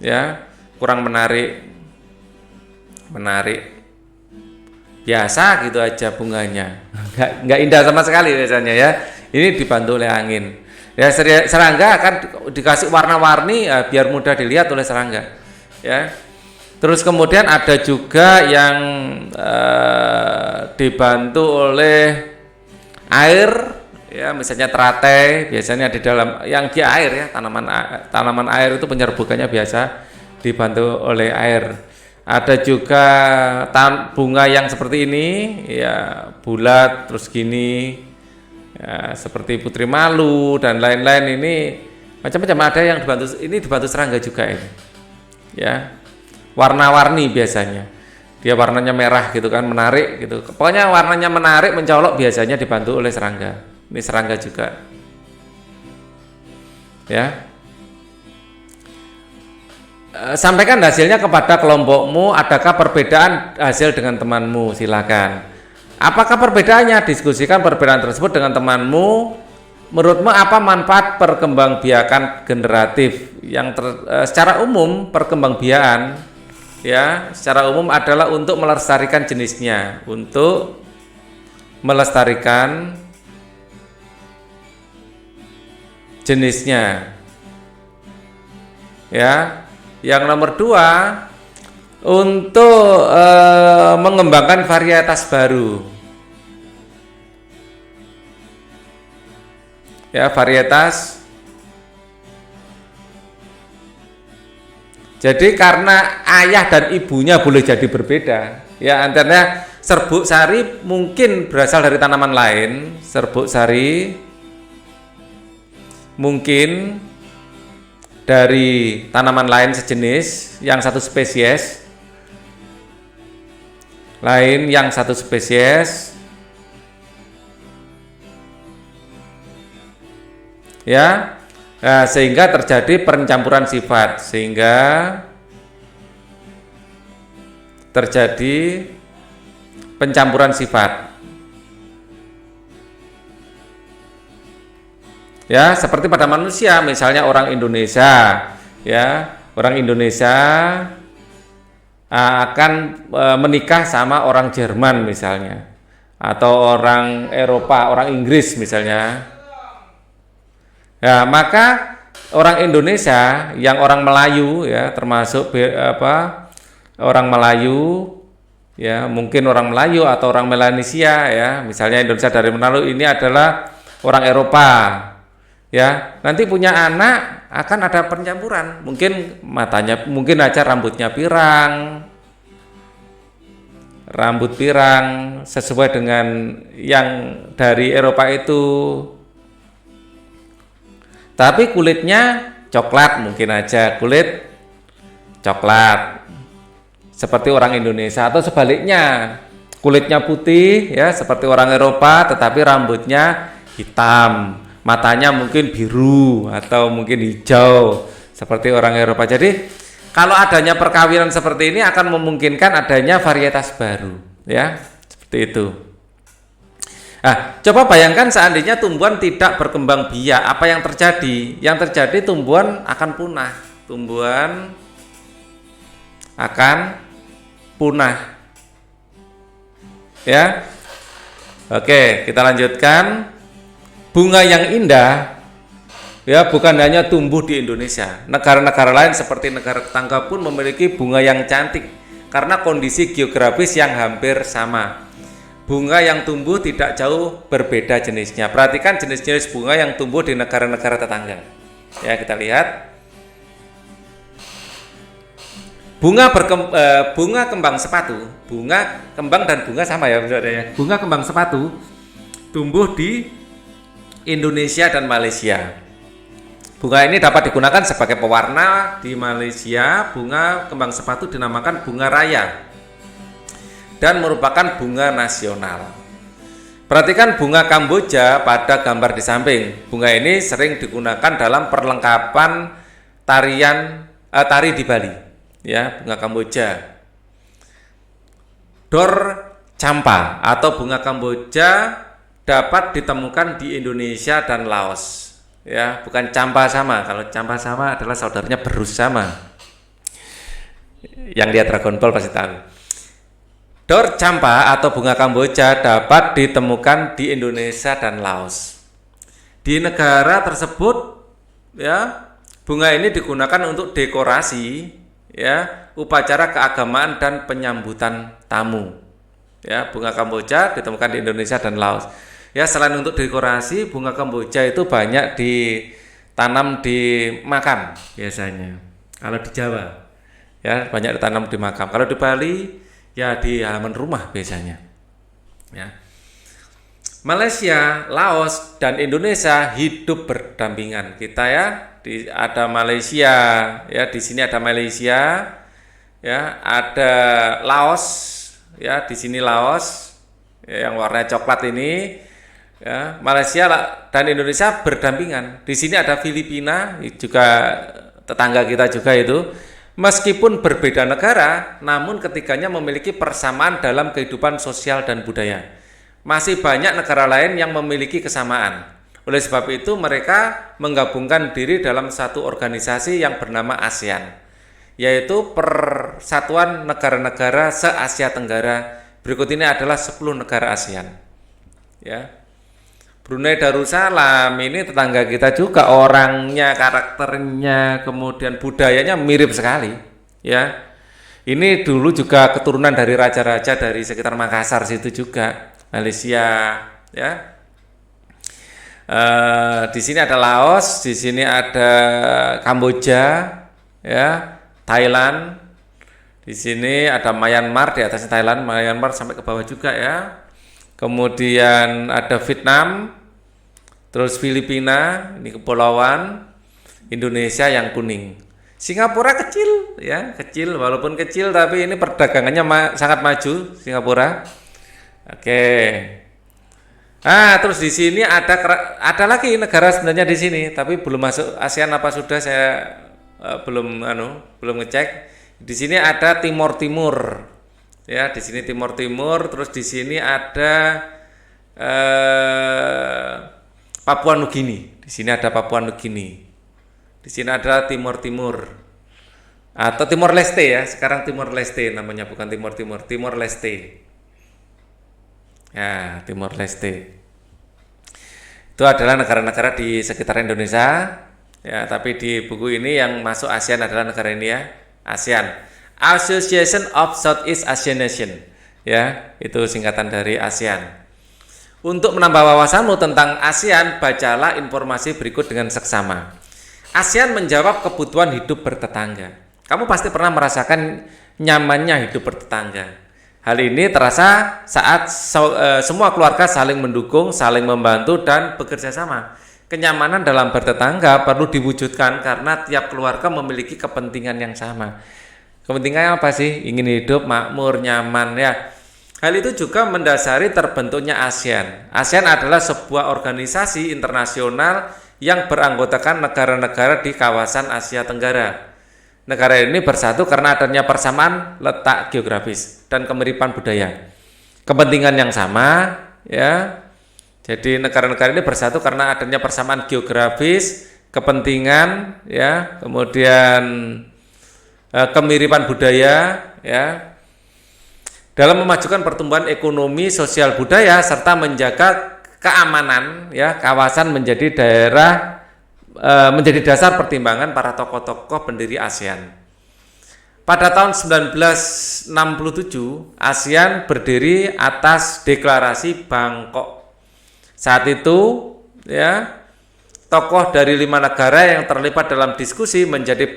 ya. Kurang menarik, biasa gitu aja bunganya, nggak indah sama sekali biasanya, ya. Ini dibantu oleh angin. Ya, serangga akan dikasih warna-warni, ya, biar mudah dilihat oleh serangga, ya. Terus kemudian ada juga yang dibantu oleh air, ya, misalnya teratai, biasanya di dalam yang di air, ya, tanaman air itu penyerbukannya biasa dibantu oleh air. Ada juga bunga yang seperti ini, ya, bulat terus gini, ya, seperti putri malu dan lain-lain. Ini macam-macam, ada yang dibantu serangga juga ini, ya. Warna-warni biasanya, dia warnanya merah gitu kan, menarik gitu. Pokoknya warnanya menarik, mencolok, biasanya dibantu oleh serangga. Ini serangga juga, ya. Sampaikan hasilnya kepada kelompokmu. Adakah perbedaan hasil dengan temanmu? Silakan. Apakah perbedaannya? Diskusikan perbedaan tersebut dengan temanmu. Menurutmu apa manfaat perkembangbiakan generatif? Secara umum perkembangbiakan, ya, secara umum adalah untuk melestarikan jenisnya, untuk melestarikan jenisnya. Ya, yang nomor 2 untuk mengembangkan varietas baru. Ya, varietas. Jadi karena ayah dan ibunya boleh jadi berbeda. Ya, antaranya serbuk sari mungkin berasal dari tanaman lain, serbuk sari mungkin dari tanaman lain sejenis yang satu spesies, lain yang satu spesies. Ya, nah, sehingga terjadi pencampuran sifat, sehingga terjadi pencampuran sifat. Ya, seperti pada manusia, misalnya orang Indonesia, ya, orang Indonesia akan menikah sama orang Jerman misalnya, atau orang Eropa, orang Inggris misalnya. Ya, maka orang Indonesia yang orang Melayu, ya, termasuk orang Melayu, ya, mungkin orang Melayu atau orang Melanesia, ya, misalnya Indonesia dari Manado ini adalah orang Eropa, ya, nanti punya anak akan ada pencampuran, mungkin matanya, mungkin aja rambut pirang sesuai dengan yang dari Eropa itu. Tapi kulitnya coklat, mungkin aja kulit coklat seperti orang Indonesia, atau sebaliknya kulitnya putih, ya, seperti orang Eropa tetapi rambutnya hitam, matanya mungkin biru atau mungkin hijau seperti orang Eropa. Jadi kalau adanya perkawinan seperti ini akan memungkinkan adanya varietas baru, ya, seperti itu. Nah, coba bayangkan seandainya tumbuhan tidak berkembang biak, apa yang terjadi? Yang terjadi tumbuhan akan punah. Tumbuhan akan punah. Ya. Oke, kita lanjutkan. Bunga yang indah, ya, bukan hanya tumbuh di Indonesia. Negara-negara lain seperti negara tetangga pun memiliki bunga yang cantik karena kondisi geografis yang hampir sama. Bunga yang tumbuh tidak jauh berbeda jenisnya. Perhatikan jenis-jenis bunga yang tumbuh di negara-negara tetangga. Ya, kita lihat. Bunga kembang sepatu, bunga kembang dan bunga sama ya, Saudara ya. Bunga kembang sepatu tumbuh di Indonesia dan Malaysia. Bunga ini dapat digunakan sebagai pewarna di Malaysia. Bunga kembang sepatu dinamakan bunga raya dan merupakan bunga nasional. Perhatikan bunga Kamboja pada gambar di samping. Bunga ini sering digunakan dalam perlengkapan tari di Bali. Ya, bunga Kamboja. Dor campa atau bunga Kamboja dapat ditemukan di Indonesia dan Laos. Ya, bukan campa sama. Kalau campa sama adalah saudaranya berus sama. Yang lihat Dragon Ball pasti tahu. Dor campa atau bunga Kamboja dapat ditemukan di Indonesia dan Laos. Di negara tersebut, ya, bunga ini digunakan untuk dekorasi, ya, upacara keagamaan dan penyambutan tamu. Ya, bunga Kamboja ditemukan di Indonesia dan Laos. Ya, selain untuk dekorasi, bunga Kamboja itu banyak ditanam di makam biasanya. Kalau di Jawa, ya, banyak ditanam di makam. Kalau di Bali, ya, di halaman rumah biasanya. Ya. Malaysia, Laos, dan Indonesia hidup berdampingan. Kita, ya, ada Malaysia, ya, di sini ada Malaysia, ya, ada Laos, ya, di sini Laos, ya, yang warna coklat ini, ya. Malaysia dan Indonesia berdampingan. Di sini ada Filipina, juga tetangga kita juga itu. Meskipun berbeda negara, namun ketiganya memiliki persamaan dalam kehidupan sosial dan budaya. Masih banyak negara lain yang memiliki kesamaan. Oleh sebab itu, mereka menggabungkan diri dalam satu organisasi yang bernama ASEAN, yaitu Persatuan Negara-Negara Se-Asia Tenggara. Berikut ini adalah 10 negara ASEAN. ya. Brunei Darussalam ini tetangga kita juga, orangnya, karakternya, kemudian budayanya mirip sekali, ya. Ini dulu juga keturunan dari raja-raja dari sekitar Makassar situ juga, Malaysia, ya. Di sini ada Laos, di sini ada Kamboja, ya, Thailand. Di sini ada Myanmar, di atasnya Thailand, Myanmar sampai ke bawah juga, ya. Kemudian ada Vietnam, terus Filipina, ini kepulauan, Indonesia yang kuning. Singapura kecil, ya, kecil, walaupun kecil tapi ini perdagangannya sangat maju Singapura. Oke. Terus di sini ada lagi negara sebenarnya di sini, tapi belum masuk ASEAN apa sudah, saya belum ngecek. Di sini ada Timor Timur, ya, di sini Timor Timur. Terus di sini ada Papua Nugini, di sini ada Papua Nugini, di sini ada Timor Timur atau Timor Leste, ya, sekarang Timor Leste namanya, bukan Timor Timur, Timor Leste. Ya, Timor Leste itu adalah negara-negara di sekitar Indonesia, ya. Tapi di buku ini yang masuk ASEAN adalah negara ini, ya, ASEAN, Association of Southeast Asian Nation, ya, itu singkatan dari ASEAN. Untuk menambah wawasanmu tentang ASEAN, bacalah informasi berikut dengan seksama. ASEAN menjawab kebutuhan hidup bertetangga. Kamu pasti pernah merasakan nyamannya hidup bertetangga. Hal ini terasa saat semua keluarga saling mendukung, saling membantu, dan bekerja sama. Kenyamanan dalam bertetangga perlu diwujudkan karena tiap keluarga memiliki kepentingan yang sama. Kepentingannya apa sih? Ingin hidup makmur, nyaman, ya. Hal itu juga mendasari terbentuknya ASEAN. ASEAN adalah sebuah organisasi internasional yang beranggotakan negara-negara di kawasan Asia Tenggara. Negara ini bersatu karena adanya persamaan letak geografis dan kemiripan budaya. Kepentingan yang sama, ya. Jadi negara-negara ini bersatu karena adanya persamaan geografis, kepentingan, ya, kemudian kemiripan budaya, ya. Dalam memajukan pertumbuhan ekonomi, sosial, budaya serta menjaga keamanan, ya, kawasan menjadi dasar pertimbangan para tokoh-tokoh pendiri ASEAN. Pada tahun 1967, ASEAN berdiri atas Deklarasi Bangkok. Saat itu, ya, tokoh dari 5 negara yang terlibat dalam diskusi menjadi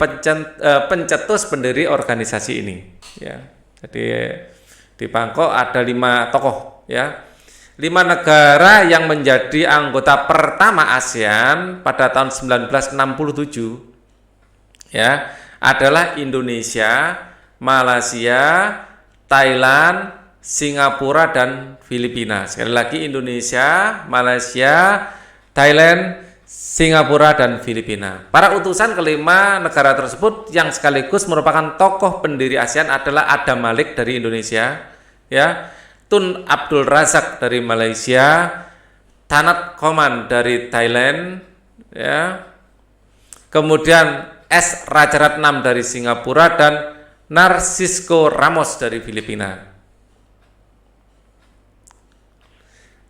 pencetus pendiri organisasi ini, ya. Jadi di Bangkok ada 5 tokoh, ya. 5 negara yang menjadi anggota pertama ASEAN pada tahun 1967, ya, adalah Indonesia, Malaysia, Thailand, Singapura, dan Filipina. Sekali lagi, Indonesia, Malaysia, Thailand, Singapura, dan Filipina. Para utusan kelima negara tersebut yang sekaligus merupakan tokoh pendiri ASEAN adalah Adam Malik dari Indonesia, ya, Tun Abdul Razak dari Malaysia, Tanat Koman dari Thailand, ya, kemudian S. Rajaratnam dari Singapura, dan Narcisco Ramos dari Filipina.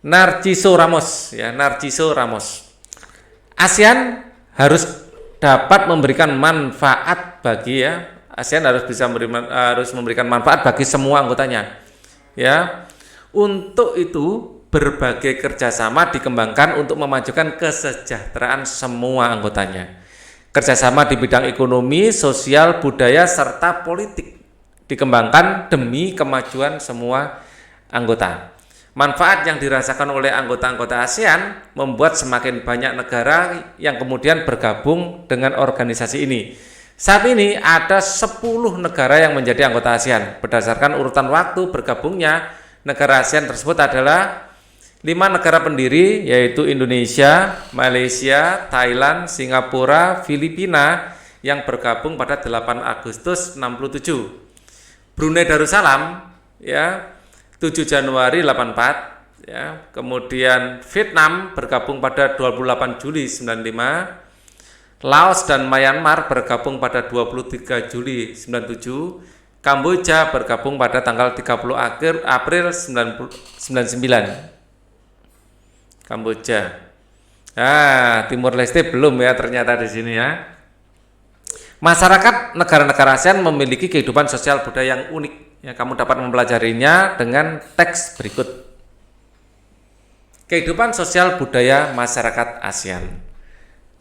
Narciso Ramos. ASEAN harus dapat memberikan manfaat bagi, ya, ASEAN harus memberikan manfaat bagi semua anggotanya, ya. Untuk itu berbagai kerjasama dikembangkan untuk memajukan kesejahteraan semua anggotanya. Kerjasama di bidang ekonomi, sosial, budaya, serta politik dikembangkan demi kemajuan semua anggota. Manfaat yang dirasakan oleh anggota-anggota ASEAN membuat semakin banyak negara yang kemudian bergabung dengan organisasi ini. Saat ini ada 10 negara yang menjadi anggota ASEAN. Berdasarkan urutan waktu bergabungnya negara ASEAN tersebut adalah 5 negara pendiri, yaitu Indonesia, Malaysia, Thailand, Singapura, Filipina, yang bergabung pada 8 Agustus 67. Brunei Darussalam, ya, 7 Januari 84, ya. Kemudian Vietnam bergabung pada 28 Juli 95. Laos dan Myanmar bergabung pada 23 Juli 97. Kamboja bergabung pada tanggal 30 April 99. Kamboja. Timur Leste belum ya ternyata di sini ya. Masyarakat negara-negara ASEAN memiliki kehidupan sosial budaya yang unik. Ya, kamu dapat mempelajarinya dengan teks berikut. Kehidupan sosial budaya masyarakat ASEAN.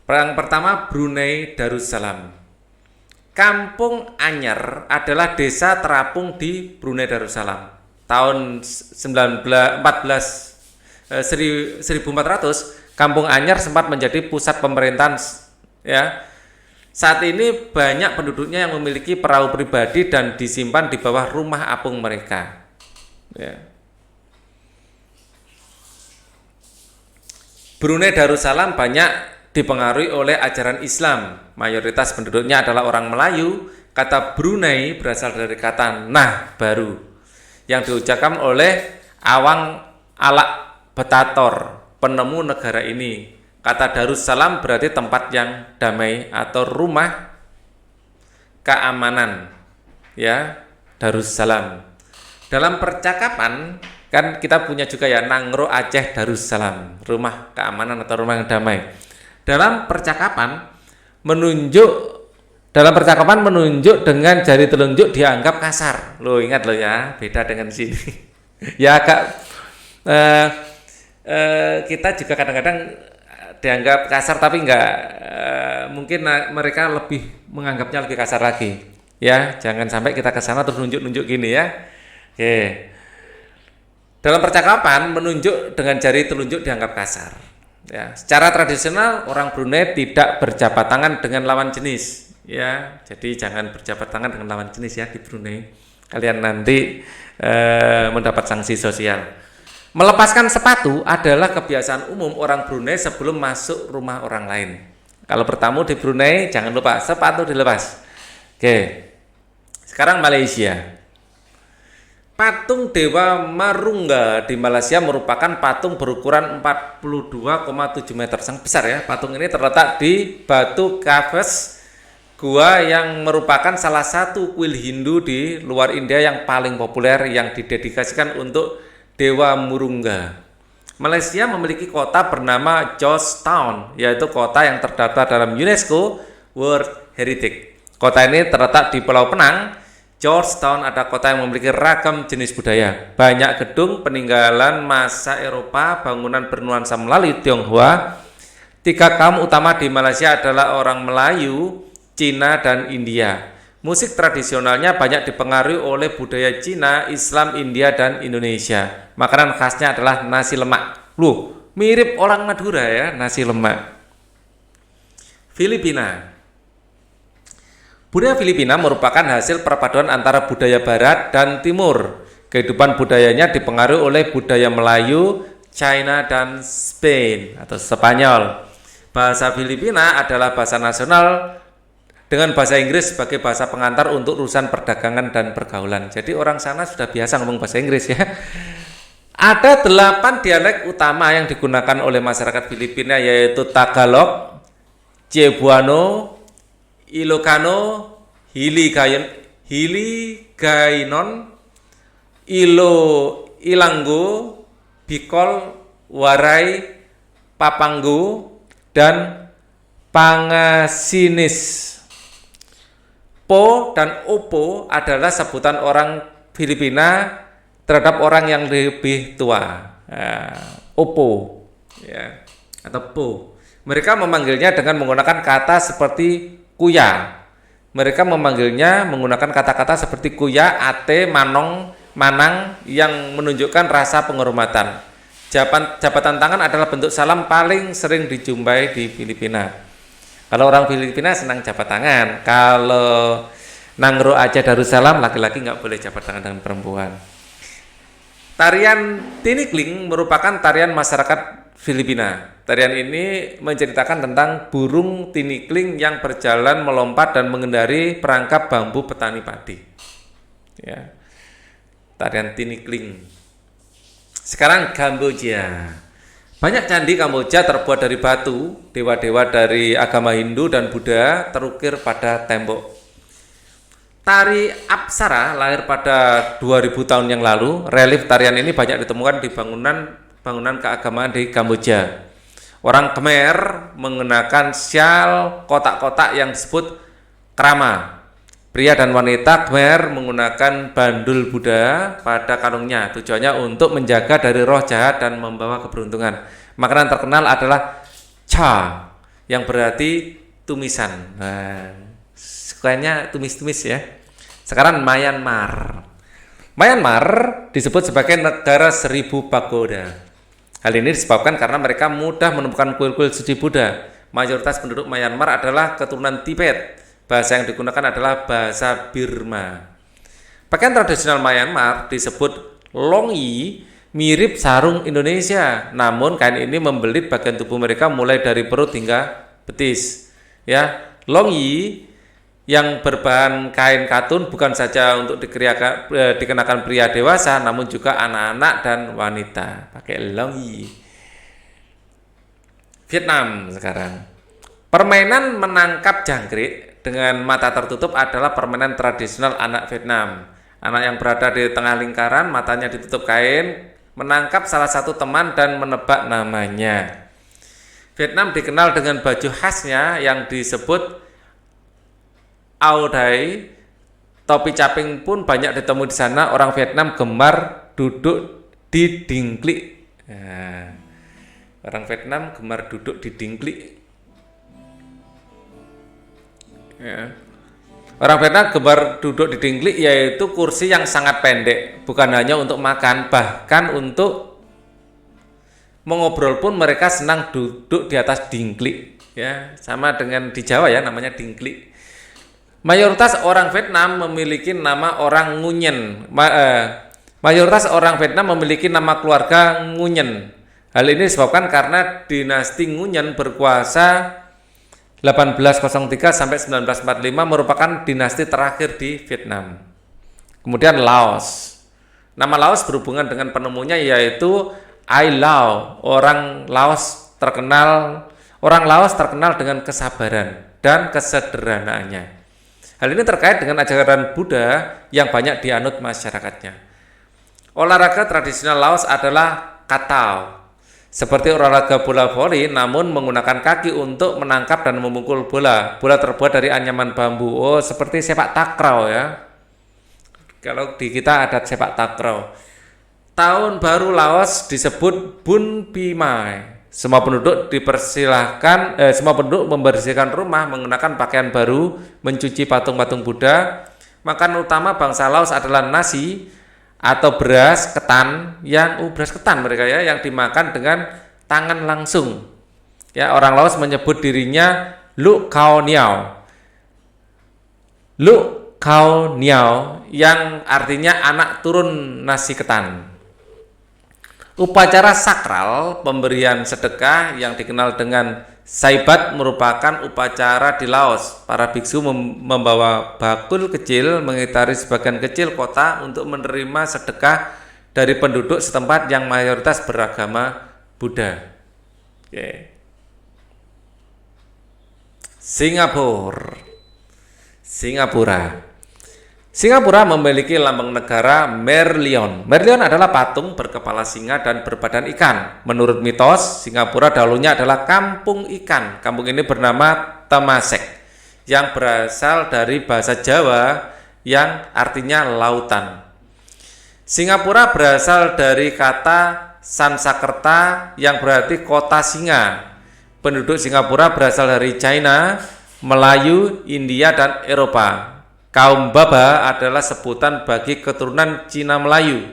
Yang pertama, Brunei Darussalam. Kampung Anyar adalah desa terapung di Brunei Darussalam. Tahun 1400, Kampung Anyar sempat menjadi pusat pemerintahan ya. Saat ini banyak penduduknya yang memiliki perahu pribadi dan disimpan di bawah rumah apung mereka. Ya. Brunei Darussalam banyak dipengaruhi oleh ajaran Islam. Mayoritas penduduknya adalah orang Melayu. Kata Brunei berasal dari kata nah baru yang diucapkan oleh Awang Alak Betator, penemu negara ini. Kata Darussalam berarti tempat yang damai atau rumah keamanan. Ya, Darussalam. Dalam percakapan kan kita punya juga ya Nangro Aceh Darussalam, rumah keamanan atau rumah yang damai. Dalam percakapan menunjuk dengan jari telunjuk dianggap kasar. Lo ingat lo ya, beda dengan sini. Ya agak kita juga kadang-kadang dianggap kasar tapi enggak, mungkin mereka lebih menganggapnya lebih kasar lagi. Ya, jangan sampai kita ke sana terus nunjuk-nunjuk gini ya. Oke. Dalam percakapan menunjuk dengan jari telunjuk dianggap kasar. Ya, secara tradisional orang Brunei tidak berjabat tangan dengan lawan jenis. Ya, jadi jangan berjabat tangan dengan lawan jenis ya di Brunei. Kalian nanti mendapat sanksi sosial. Melepaskan sepatu adalah kebiasaan umum orang Brunei sebelum masuk rumah orang lain. Kalau bertamu di Brunei, jangan lupa sepatu dilepas. Oke. Sekarang Malaysia. Patung Dewa Marungga di Malaysia merupakan patung berukuran 42,7 meter. Sangat besar ya. Patung ini terletak di Batu Caves, gua yang merupakan salah satu kuil Hindu di luar India yang paling populer yang didedikasikan untuk Dewa Murungga. Malaysia memiliki kota bernama Georgetown, yaitu kota yang terdaftar dalam UNESCO World Heritage. Kota ini terletak di Pulau Penang. Georgetown ada kota yang memiliki ragam jenis budaya. Banyak gedung peninggalan masa Eropa, bangunan bernuansa Melayu Tionghoa. 3 kaum utama di Malaysia adalah orang Melayu, Cina, dan India. Musik tradisionalnya banyak dipengaruhi oleh budaya Cina, Islam, India, dan Indonesia. Makanan khasnya adalah nasi lemak. Loh, mirip orang Madura ya, nasi lemak. Filipina. Budaya Filipina merupakan hasil perpaduan antara budaya Barat dan Timur. Kehidupan budayanya dipengaruhi oleh budaya Melayu, China, dan Spain atau Spanyol. Bahasa Filipina adalah bahasa nasional dengan bahasa Inggris sebagai bahasa pengantar untuk urusan perdagangan dan pergaulan. Jadi orang sana sudah biasa ngomong bahasa Inggris ya. Ada 8 dialek utama yang digunakan oleh masyarakat Filipina, yaitu Tagalog, Cebuano, Ilocano, Hiligaynon, Ilango, Bicol, Waray, Papango, dan Pangasinis. Po dan Opo adalah sebutan orang Filipina terhadap orang yang lebih tua. Opo ya, atau Po. Mereka memanggilnya dengan menggunakan kata seperti kuya. Mereka memanggilnya menggunakan kata-kata seperti kuya, ate, manong, manang yang menunjukkan rasa penghormatan. Jabatan tangan adalah bentuk salam paling sering dijumpai di Filipina. Kalau orang Filipina senang jabat tangan. Kalau Nangro Aceh Darussalam, laki-laki nggak boleh jabat tangan dengan perempuan. Tarian Tinikling merupakan tarian masyarakat Filipina. Tarian ini menceritakan tentang burung tinikling yang berjalan melompat dan mengendari perangkap bambu petani padi. Ya. Tarian Tinikling. Sekarang Kamboja. Banyak candi Kamboja terbuat dari batu. Dewa-dewa dari agama Hindu dan Buddha terukir pada tembok. Tari Apsara lahir pada 2000 tahun yang lalu. Relief tarian ini banyak ditemukan di bangunan bangunan keagamaan di Kamboja. Orang Khmer mengenakan syal kotak-kotak yang disebut krama. Pria dan wanita Khmer menggunakan bandul Buddha pada kalungnya. Tujuannya untuk menjaga dari roh jahat dan membawa keberuntungan. Makanan terkenal adalah cha, yang berarti tumisan. Nah, sukanya tumis-tumis ya. Sekarang Myanmar. Myanmar disebut sebagai negara 1000 pagoda. Hal ini disebabkan karena mereka mudah menemukan kuil-kuil suci Buddha. Mayoritas penduduk Myanmar adalah keturunan Tibet. Bahasa yang digunakan adalah bahasa Burma. Pakaian tradisional Myanmar disebut longyi, mirip sarung Indonesia. Namun kain ini membelit bagian tubuh mereka mulai dari perut hingga betis. Ya, longyi yang berbahan kain katun bukan saja untuk dikenakan pria dewasa, namun juga anak-anak dan wanita. Pakai longyi. Vietnam sekarang. Permainan menangkap jangkrik dengan mata tertutup adalah permainan tradisional anak Vietnam. Anak yang berada di tengah lingkaran, matanya ditutup kain, menangkap salah satu teman dan menebak namanya. Vietnam dikenal dengan baju khasnya yang disebut Áo Dai. Topi caping pun banyak ditemui di sana. Orang Vietnam gemar duduk di dingklik. Nah, orang Vietnam gemar duduk di dingklik. Ya. Orang Vietnam gemar duduk di dingklik, yaitu kursi yang sangat pendek, bukan hanya untuk makan, bahkan untuk mengobrol pun mereka senang duduk di atas dingklik. Ya, sama dengan di Jawa ya, namanya dingklik. Mayoritas orang Vietnam memiliki nama orang Nguyen. Mayoritas orang Vietnam memiliki nama keluarga Nguyen. Hal ini disebabkan karena dinasti Nguyen berkuasa 1803 sampai 1945, merupakan dinasti terakhir di Vietnam. Kemudian Laos. Nama Laos berhubungan dengan penemunya, yaitu Ai Lao. Orang Laos terkenal dengan kesabaran dan kesederhanaannya. Hal ini terkait dengan ajaran Buddha yang banyak dianut masyarakatnya. Olahraga tradisional Laos adalah katao. Seperti olahraga bola voli, namun menggunakan kaki untuk menangkap dan memukul bola. Bola terbuat dari anyaman bambu. Oh, seperti sepak takraw ya. Kalau di kita ada sepak takraw. Tahun baru Laos disebut Bun Pi Mai. Semua penduduk membersihkan rumah, menggunakan pakaian baru, mencuci patung-patung Buddha. Makanan utama bangsa Laos adalah nasi atau beras ketan beras ketan mereka ya, yang dimakan dengan tangan langsung. Ya, orang Laos menyebut dirinya Lu Khao Niao. Lu Khao Niao yang artinya anak turun nasi ketan. Upacara sakral pemberian sedekah yang dikenal dengan Saibat merupakan upacara di Laos. Para biksu membawa bakul kecil mengitari sebagian kecil kota untuk menerima sedekah dari penduduk setempat yang mayoritas beragama Buddha. Okay. Singapura memiliki lambang negara Merlion. Merlion adalah patung berkepala singa dan berbadan ikan. Menurut mitos, Singapura dahulunya adalah kampung ikan. Kampung ini bernama Temasek, yang berasal dari bahasa Jawa yang artinya lautan. Singapura berasal dari kata Sansakerta yang berarti kota singa. Penduduk Singapura berasal dari China, Melayu, India, dan Eropa. Kaum Baba adalah sebutan bagi keturunan Cina Melayu.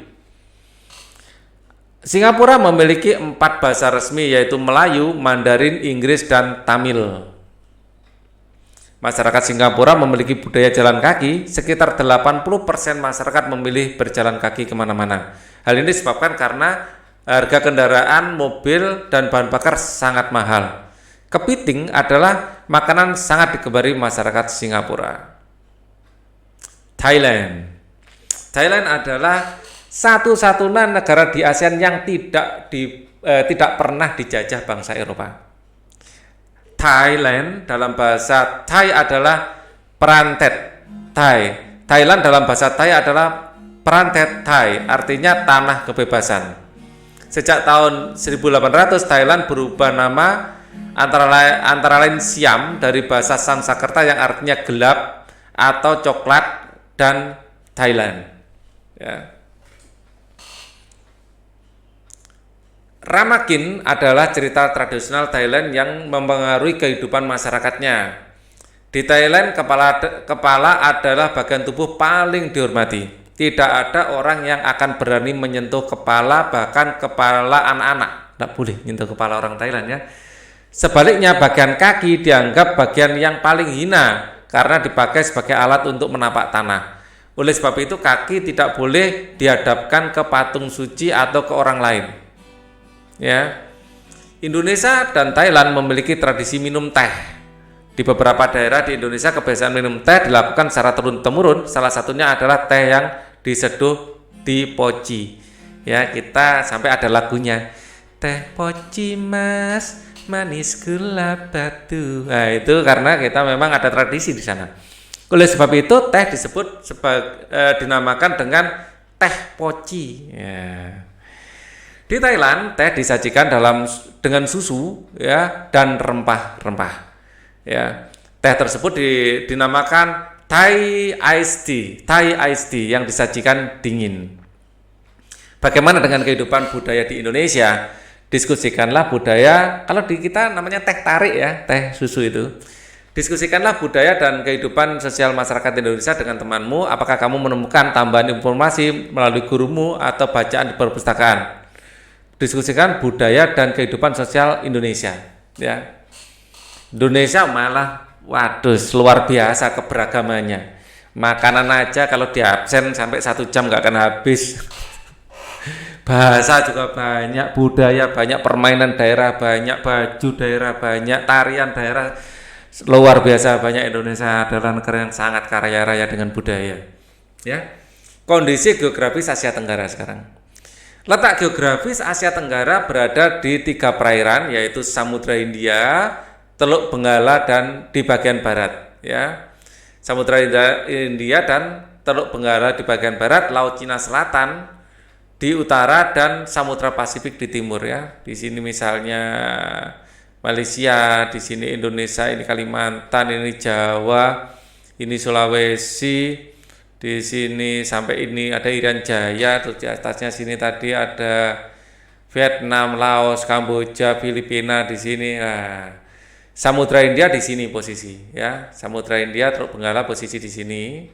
Singapura memiliki 4 bahasa resmi, yaitu Melayu, Mandarin, Inggris, dan Tamil. Masyarakat Singapura memiliki budaya jalan kaki. Sekitar 80% masyarakat memilih berjalan kaki kemana-mana. Hal ini disebabkan karena harga kendaraan, mobil, dan bahan bakar sangat mahal. Kepiting adalah makanan sangat digemari masyarakat Singapura. Thailand adalah satu-satunya negara di ASEAN yang tidak pernah dijajah bangsa Eropa. Thailand dalam bahasa Thai adalah perantet Thai. Thailand dalam bahasa Thai adalah perantet Thai, artinya tanah kebebasan. Sejak tahun 1800 Thailand berubah nama antara lain Siam dari bahasa Sanskerta yang artinya gelap atau coklat dan Thailand. Ya. Ramakin adalah cerita tradisional Thailand yang mempengaruhi kehidupan masyarakatnya. Di Thailand, kepala adalah bagian tubuh paling dihormati. Tidak ada orang yang akan berani menyentuh kepala, bahkan kepala anak-anak. Tidak boleh menyentuh kepala orang Thailand ya. Sebaliknya, bagian kaki dianggap bagian yang paling hina karena dipakai sebagai alat untuk menapak tanah. Oleh sebab itu, kaki tidak boleh dihadapkan ke patung suci atau ke orang lain. Ya, Indonesia dan Thailand memiliki tradisi minum teh. Di beberapa daerah di Indonesia kebiasaan minum teh dilakukan secara turun-temurun. Salah satunya adalah teh yang diseduh di poci. Ya, kita sampai ada lagunya. Teh poci mas, manis gula batu. Nah, itu karena kita memang ada tradisi di sana. Oleh sebab itu teh disebut dinamakan dengan teh poci. Ya. Di Thailand, teh disajikan dengan susu ya dan rempah-rempah. Ya. Teh tersebut dinamakan Thai iced tea yang disajikan dingin. Bagaimana dengan kehidupan budaya di Indonesia? Diskusikanlah budaya, kalau di kita namanya teh tarik ya, teh susu itu. Diskusikanlah budaya dan kehidupan sosial masyarakat Indonesia dengan temanmu. Apakah kamu menemukan tambahan informasi melalui gurumu atau bacaan di perpustakaan? Diskusikan budaya dan kehidupan sosial Indonesia ya. Indonesia malah waduh luar biasa keberagamannya. Makanan aja kalau di absen sampai 1 jam nggak akan habis. Bahasa juga banyak, budaya banyak, permainan daerah banyak, baju daerah banyak, tarian daerah luar biasa banyak. Indonesia adalah negara yang sangat kaya raya dengan budaya ya. Kondisi geografis Asia Tenggara sekarang. Letak geografis Asia Tenggara berada di 3 perairan, yaitu Samudra Hindia, Teluk Benggala dan di bagian barat ya. Samudra Hindia dan Teluk Benggala di bagian barat, Laut Cina Selatan di utara dan Samudra Pasifik di timur ya. Di sini misalnya Malaysia, di sini Indonesia, ini Kalimantan, ini Jawa, ini Sulawesi. Di sini sampai ini ada Irian Jaya, terus di atasnya sini tadi ada Vietnam, Laos, Kamboja, Filipina di sini. Nah, Samudra Hindia di sini posisi ya. Samudra Hindia, Teluk Benggala posisi di sini.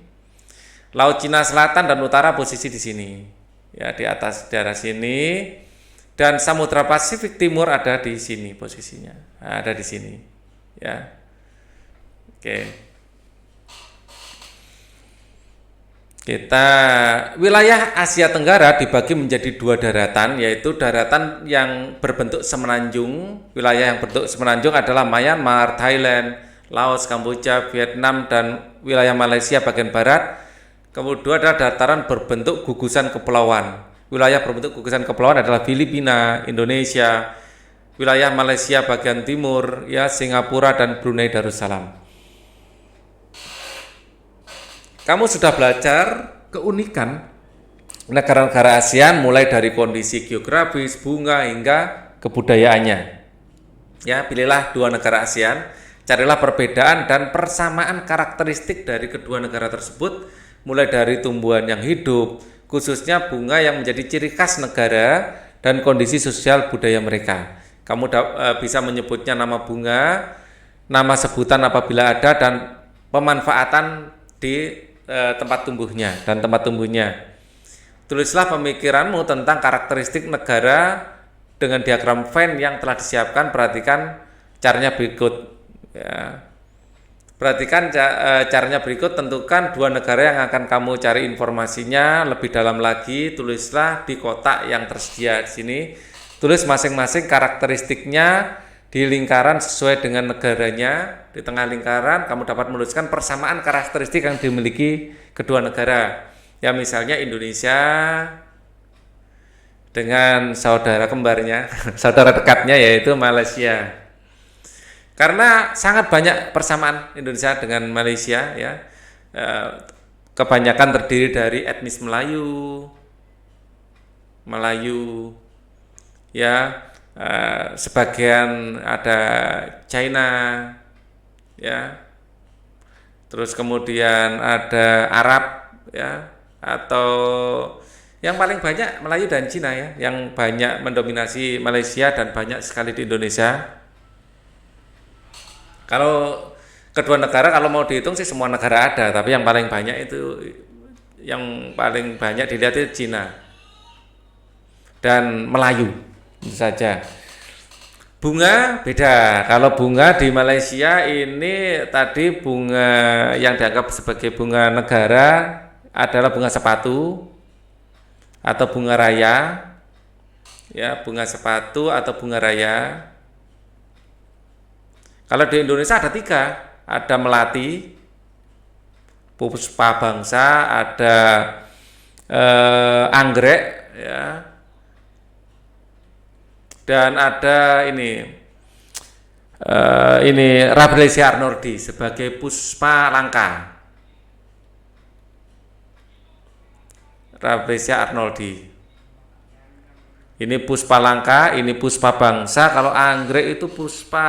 Laut Cina Selatan dan Utara posisi di sini. Ya, di atas daerah sini. Dan Samudra Pasifik Timur ada di sini posisinya. Nah, ada di sini. Ya. Oke. Wilayah Asia Tenggara dibagi menjadi 2 daratan, yaitu daratan yang berbentuk semenanjung. Wilayah yang berbentuk semenanjung adalah Myanmar, Thailand, Laos, Kamboja, Vietnam, dan wilayah Malaysia bagian barat. Kemudian ada dataran berbentuk gugusan kepulauan. Wilayah berbentuk gugusan kepulauan adalah Filipina, Indonesia, wilayah Malaysia bagian timur, ya Singapura dan Brunei Darussalam. Kamu sudah belajar keunikan negara-negara ASEAN mulai dari kondisi geografis, bunga hingga kebudayaannya. Ya, pilihlah 2 negara ASEAN, carilah perbedaan dan persamaan karakteristik dari kedua negara tersebut, mulai dari tumbuhan yang hidup, khususnya bunga yang menjadi ciri khas negara dan kondisi sosial budaya mereka. Kamu bisa menyebutnya nama bunga, nama sebutan apabila ada, dan pemanfaatan di tempat tumbuhnya dan tempat tumbuhnya. Tulislah pemikiranmu tentang karakteristik negara dengan diagram Venn yang telah disiapkan. Perhatikan caranya berikut ya. Perhatikan caranya berikut. Tentukan 2 negara yang akan kamu cari informasinya lebih dalam lagi. Tulislah di kotak yang tersedia di sini. Tulis masing-masing karakteristiknya di lingkaran sesuai dengan negaranya. Di tengah lingkaran kamu dapat menuliskan persamaan karakteristik yang dimiliki kedua negara. Ya, misalnya Indonesia dengan saudara kembarnya, saudara dekatnya yaitu Malaysia. Karena sangat banyak persamaan Indonesia dengan Malaysia ya. Kebanyakan terdiri dari etnis Melayu, ya, sebagian ada China, ya, terus kemudian ada Arab, ya, atau yang paling banyak Melayu dan Cina, ya, yang banyak mendominasi Malaysia dan banyak sekali di Indonesia. Kalau kedua negara kalau mau dihitung sih semua negara ada, tapi yang paling banyak dilihat itu Cina dan Melayu itu saja. Bunga beda. Kalau bunga di Malaysia ini tadi bunga yang dianggap sebagai bunga negara adalah bunga sepatu atau bunga raya. Ya, bunga sepatu atau bunga raya. Kalau di Indonesia ada 3, ada melati, puspa bangsa, ada anggrek, ya, dan ada ini Rafflesia arnoldi sebagai puspa langka. Rafflesia arnoldi. Ini puspa langka, ini puspa bangsa. Kalau anggrek itu puspa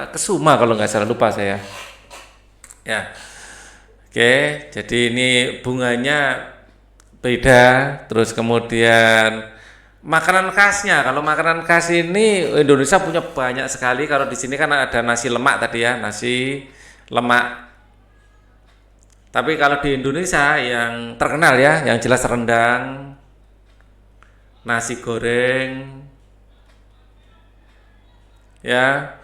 kesuma kalau nggak salah, lupa saya. Ya, oke. Jadi ini bunganya beda. Terus kemudian makanan khasnya. Kalau makanan khas ini Indonesia punya banyak sekali. Kalau di sini kan ada nasi lemak tadi, ya, nasi lemak. Tapi kalau di Indonesia yang terkenal, ya, yang jelas rendang, nasi goreng, ya.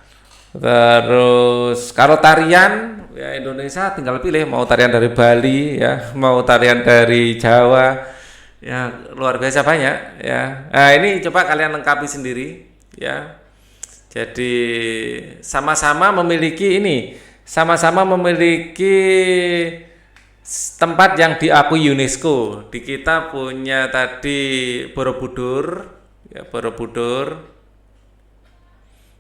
Terus kalau tarian, ya, Indonesia tinggal pilih mau tarian dari Bali, ya, mau tarian dari Jawa, ya, luar biasa banyak, ya. Nah, ini coba kalian lengkapi sendiri, ya. Jadi sama-sama memiliki tempat yang diakui UNESCO. Di kita punya tadi Borobudur, ya, Borobudur.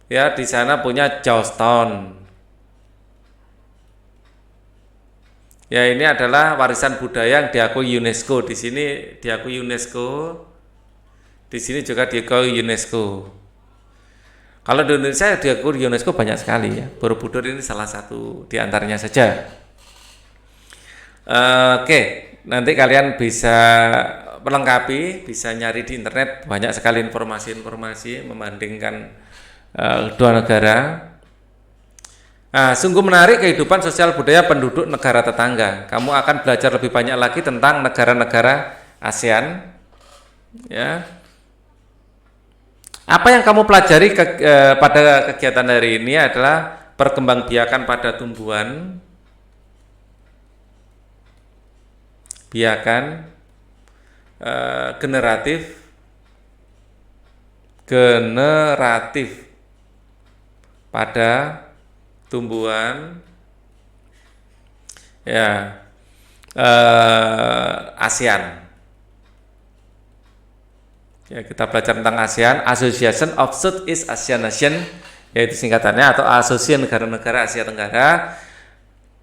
Ya, di sana punya Jawstone. Ya, ini adalah warisan budaya yang diakui UNESCO. Di sini diakui UNESCO. Di sini juga diakui UNESCO. Kalau di Indonesia diakui UNESCO banyak sekali, ya. Borobudur ini salah satu di antaranya saja. Oke, nanti kalian bisa melengkapi, bisa nyari di internet banyak sekali informasi-informasi membandingkan dua negara. Nah, sungguh menarik kehidupan sosial budaya penduduk negara tetangga. Kamu akan belajar lebih banyak lagi tentang negara-negara ASEAN. Ya. Apa yang kamu pelajari pada kegiatan hari ini adalah perkembangbiakan pada tumbuhan, biakan generatif pada tumbuhan, ya, ASEAN. Ya, kita belajar tentang ASEAN, Association of Southeast Asian Nation, yaitu singkatannya, atau asosiasi negara-negara Asia Tenggara.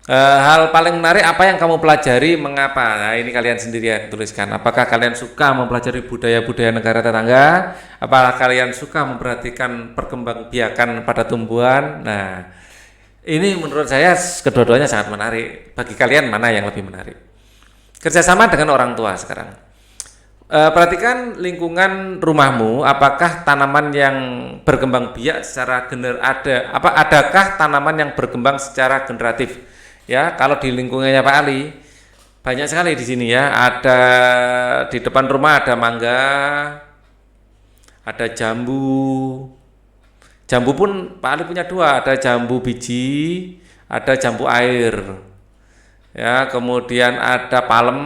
Hal paling menarik apa yang kamu pelajari, mengapa? Nah, ini kalian sendirian tuliskan. Apakah kalian suka mempelajari budaya-budaya negara tetangga? Apakah kalian suka memperhatikan perkembangbiakan pada tumbuhan? Nah, ini menurut saya kedua-duanya sangat menarik. Bagi kalian mana yang lebih menarik? Kerjasama dengan orang tua sekarang. Perhatikan lingkungan rumahmu. Apakah tanaman yang berkembang biak secara adakah tanaman yang berkembang secara generatif? Ya, kalau di lingkungannya Pak Ali banyak sekali di sini, ya. Ada di depan rumah ada mangga, ada jambu. Jambu pun Pak Ali punya 2, ada jambu biji, ada jambu air. Ya, kemudian ada palem.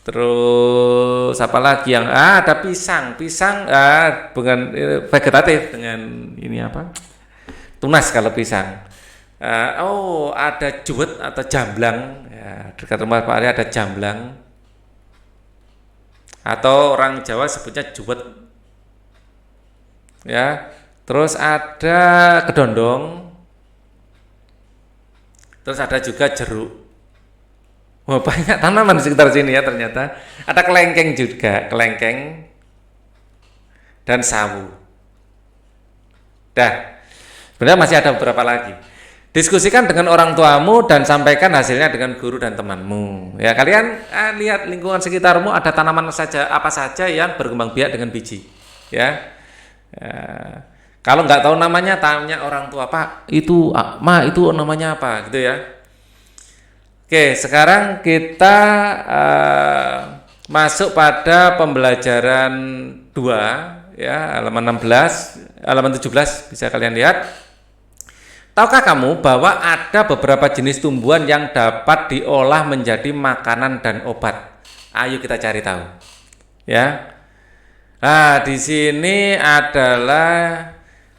Terus apa lagi yang ada pisang bukan vegetatif, dengan ini apa? Tunas kalau pisang. Ada juwet atau jamblang, ya, dekat rumah Pak Ali ada jamblang. Atau orang Jawa sebutnya juwet. Ya. Terus ada kedondong. Terus ada juga jeruk. Wah, banyak tanaman di sekitar sini, ya, ternyata. Ada kelengkeng juga, kelengkeng. dan sawu. Dah. Sebenarnya masih ada beberapa lagi. Diskusikan dengan orang tuamu dan sampaikan hasilnya dengan guru dan temanmu. Ya, kalian lihat lingkungan sekitarmu ada tanaman apa saja yang berkembang biak dengan biji. Ya. Kalau nggak tahu namanya, tanya orang tua, Pak, itu itu namanya apa, gitu ya. Oke, sekarang kita masuk pada pembelajaran 2, ya, halaman 17 bisa kalian lihat. Tahukah kamu bahwa ada beberapa jenis tumbuhan yang dapat diolah menjadi makanan dan obat? Ayo kita cari tahu. Ya. Nah, di sini adalah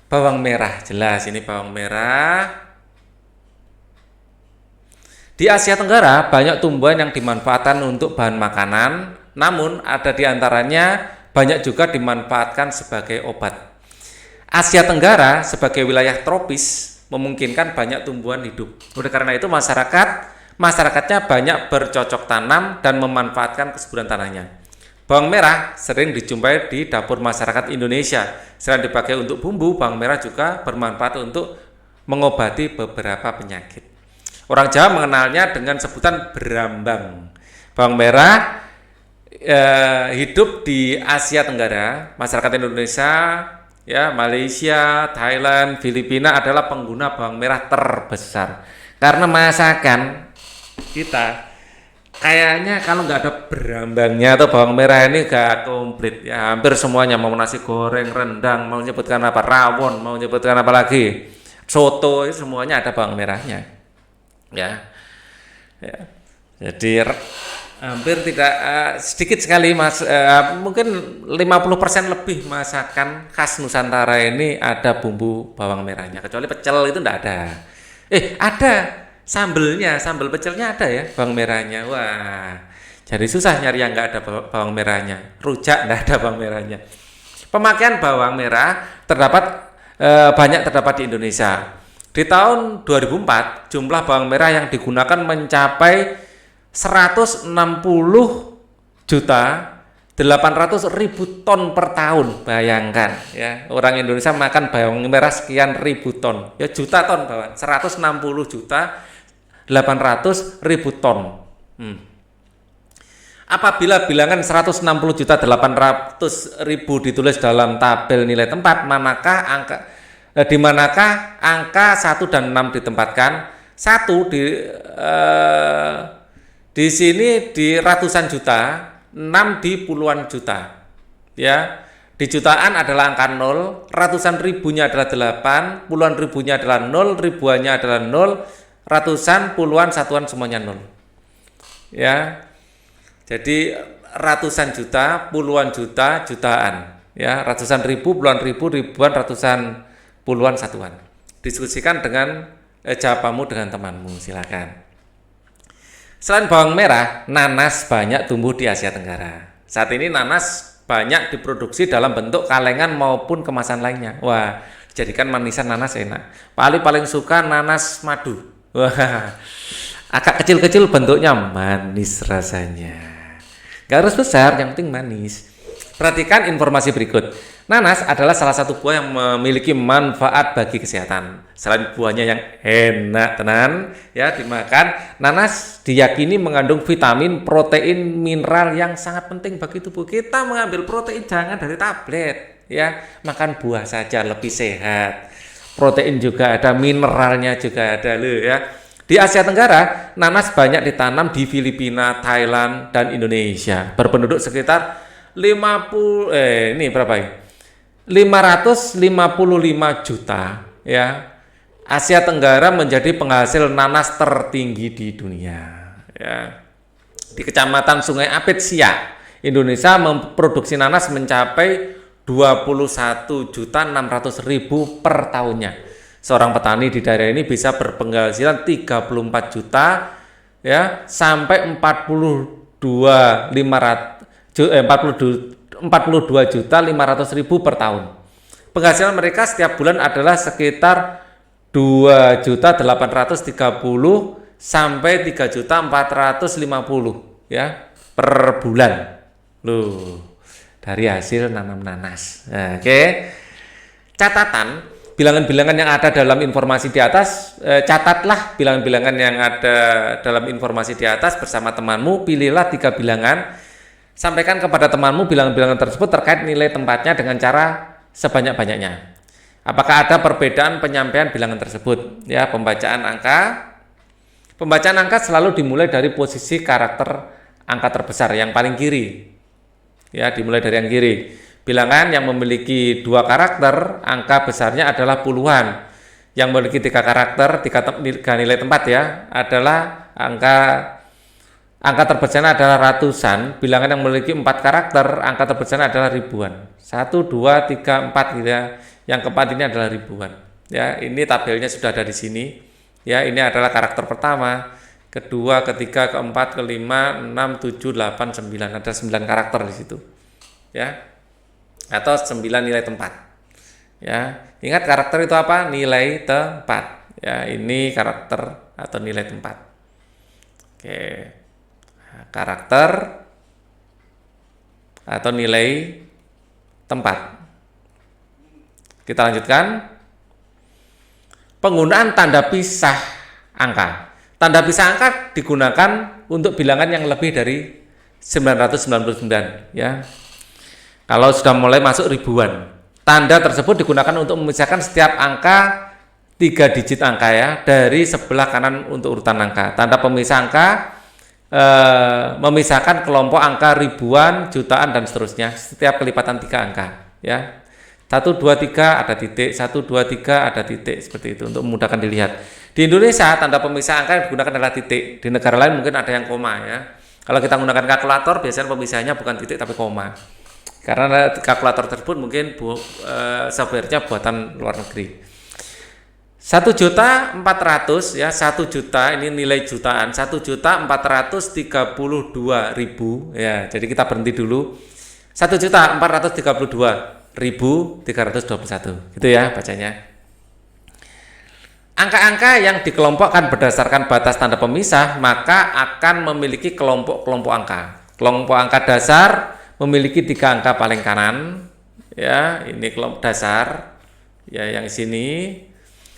bawang merah. Jelas ini bawang merah. Di Asia Tenggara banyak tumbuhan yang dimanfaatkan untuk bahan makanan, namun ada di antaranya banyak juga dimanfaatkan sebagai obat. Asia Tenggara sebagai wilayah tropis memungkinkan banyak tumbuhan hidup. Oleh karena itu masyarakatnya banyak bercocok tanam dan memanfaatkan kesuburan tanahnya. Bawang merah sering dijumpai di dapur masyarakat Indonesia. Selain dipakai untuk bumbu, bawang merah juga bermanfaat untuk mengobati beberapa penyakit. Orang Jawa mengenalnya dengan sebutan berambang. Bawang merah hidup di Asia Tenggara. Masyarakat Indonesia, ya, Malaysia, Thailand, Filipina adalah pengguna bawang merah terbesar. Karena masakan kita kayaknya kalau nggak ada berambangnya atau bawang merah ini nggak komplit, ya. Hampir semuanya, mau nasi goreng, rendang, mau nyebutkan apa, rawon, mau nyebutkan apa lagi, soto, itu semuanya ada bawang merahnya, ya. Jadi hampir tidak, sedikit sekali mungkin 50% lebih masakan khas Nusantara ini ada bumbu bawang merahnya, kecuali pecel itu enggak ada. Ada sambal pecelnya ada ya, bawang merahnya. Wah, jadi susah nyari yang enggak ada bawang merahnya. Rujak enggak ada bawang merahnya. Pemakaian bawang merah banyak terdapat di Indonesia. Di tahun 2004, jumlah bawang merah yang digunakan mencapai 160.800.000 ton per tahun. Bayangkan, ya, orang Indonesia makan bawang merah sekian ribu ton. Ya, juta ton, bawang. 160.800.000 ton. Apabila bilangan 160.800.000 ditulis dalam tabel nilai tempat, di manakah angka 1 dan 6 ditempatkan? 1 di sini di ratusan juta, 6 di puluhan juta. Ya. Di jutaan adalah angka 0, ratusan ribunya adalah 8, puluhan ribunya adalah 0, ribuannya adalah 0, ratusan, puluhan, satuan semuanya 0. Ya. Jadi ratusan juta, puluhan juta, jutaan. Ya, ratusan ribu, puluhan ribu, ribuan, ratusan, puluhan, satuan. Diskusikan dengan jawabanmu dengan temanmu, silakan. Selain bawang merah, nanas banyak tumbuh di Asia Tenggara. Saat ini nanas banyak diproduksi dalam bentuk kalengan maupun kemasan lainnya. Wah, jadikan manisan nanas enak. Paling suka nanas madu. Wah, agak kecil-kecil bentuknya, manis rasanya. Gak harus besar, yang penting manis. Perhatikan informasi berikut. Nanas adalah salah satu buah yang memiliki manfaat bagi kesehatan. Selain buahnya yang enak tenan, ya, dimakan, nanas diyakini mengandung vitamin, protein, mineral yang sangat penting bagi tubuh. Kita mengambil protein jangan dari tablet, ya. Makan buah saja lebih sehat. Protein juga ada, mineralnya juga ada loh, ya. Di Asia Tenggara, nanas banyak ditanam di Filipina, Thailand, dan Indonesia. Berpenduduk sekitar 555 juta, ya. Asia Tenggara menjadi penghasil nanas tertinggi di dunia, ya. Di Kecamatan Sungai Apit, Siak, Indonesia memproduksi nanas mencapai 21.600.000 per tahunnya. Seorang petani di daerah ini bisa berpenghasilan 34 juta, ya, sampai 42.500.000 per tahun. Penghasilan mereka setiap bulan adalah sekitar 2.830.000 sampai 3.450.000, ya, per bulan. Loh, dari hasil nanam nanas. Nah, oke. Catatan, bilangan-bilangan yang ada dalam informasi di atas, catatlah bilangan-bilangan yang ada dalam informasi di atas bersama temanmu, pilihlah 3 bilangan, sampaikan kepada temanmu bilangan-bilangan tersebut terkait nilai tempatnya dengan cara sebanyak-banyaknya. Apakah ada perbedaan penyampaian bilangan tersebut? Ya, pembacaan angka. Pembacaan angka selalu dimulai dari posisi karakter angka terbesar yang paling kiri. Ya, dimulai dari yang kiri. Bilangan yang memiliki 2 karakter, angka besarnya adalah puluhan. Yang memiliki 3 karakter, 3 nilai tempat ya, adalah angka terbesarnya adalah ratusan. Bilangan yang memiliki 4 karakter, angka terbesarnya adalah ribuan. 1, 2, 3, 4 gitu ya. Yang keempat ini adalah ribuan. Ya, ini tabelnya sudah ada di sini. Ya, ini adalah karakter pertama, kedua, ketiga, keempat, kelima, 6, 7, 8, 9. Ada 9 karakter di situ. Ya. Atau 9 nilai tempat. Ya, ingat karakter itu apa? Nilai tempat. Ya, ini karakter atau nilai tempat. Oke. Karakter atau nilai tempat. Kita lanjutkan. Penggunaan tanda pisah angka. Tanda pisah angka digunakan untuk bilangan yang lebih dari 999 ya. Kalau sudah mulai masuk ribuan. Tanda tersebut digunakan untuk memisahkan setiap angka 3 digit angka ya dari sebelah kanan untuk urutan angka. Tanda pemisah angka memisahkan kelompok angka ribuan, jutaan dan seterusnya setiap kelipatan 3 angka ya. 1, 2, 3 ada titik, 1, 2, 3 ada titik, seperti itu untuk memudahkan dilihat. Di Indonesia tanda pemisah angka yang digunakan adalah titik. Di negara lain mungkin ada yang koma ya. Kalau kita menggunakan kalkulator biasanya pemisahnya bukan titik tapi koma. Karena kalkulator tersebut mungkin softwarenya buatan luar negeri. 1.400.000 ya, 1 juta ini nilai jutaan, 1.432.000 ya. Jadi kita berhenti dulu. 1.432.321 gitu ya bacanya. Angka-angka yang dikelompokkan berdasarkan batas tanda pemisah maka akan memiliki kelompok-kelompok angka. Kelompok angka dasar memiliki 3 angka paling kanan ya, ini kelompok dasar ya yang sini.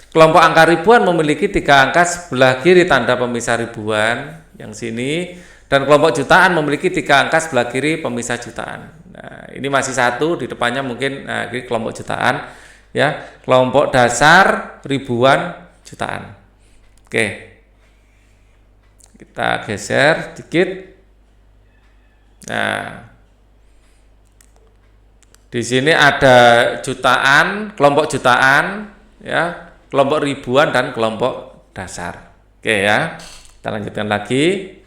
Kelompok angka ribuan memiliki 3 angka sebelah kiri tanda pemisah ribuan yang sini, dan kelompok jutaan memiliki 3 angka sebelah kiri pemisah jutaan. Nah, ini masih 1 di depannya mungkin, nah ini kelompok jutaan ya, kelompok dasar ribuan jutaan. Oke. Kita geser sedikit. Nah, di sini ada jutaan, kelompok jutaan, ya, kelompok ribuan dan kelompok dasar. Oke ya, kita lanjutkan lagi.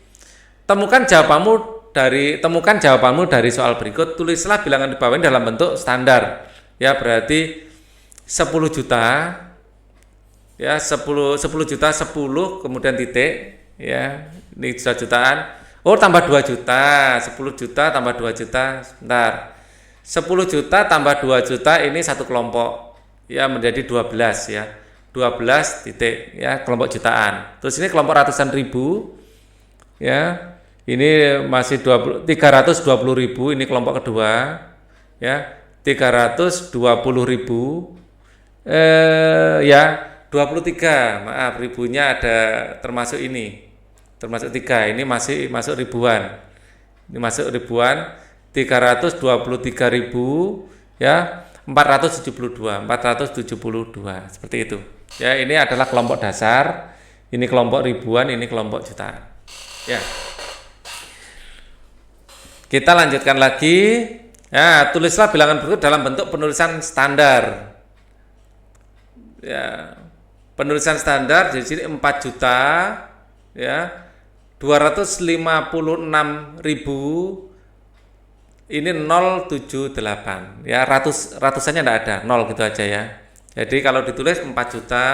Temukan jawabanmu dari soal berikut. Tulislah bilangan di bawah ini dalam bentuk standar. Ya, berarti 10 juta, ya 10 juta 10 kemudian titik, ya ini sudah jutaan. Oh tambah 2 juta, 10 juta tambah 2 juta, sebentar. 10 juta tambah 2 juta ini satu kelompok ya menjadi 12 ya. 12 titik ya kelompok jutaan. Terus ini kelompok ratusan ribu ya. Ini masih 320.000 ini kelompok kedua ya. 320.000 ya 23. Maaf ribunya ada termasuk ini. Termasuk 3. Ini masih masuk ribuan. Ini masuk ribuan. 323.000 ya 472 seperti itu ya. Ini adalah kelompok dasar, ini kelompok ribuan, ini kelompok jutaan ya. Kita lanjutkan lagi ya. Tulislah bilangan berikut dalam bentuk penulisan standar ya. Penulisan standar di sini 4 juta ya 256.000. Ini 078 ya, ratusannya enggak ada, 0 gitu aja ya. Jadi kalau ditulis 4 juta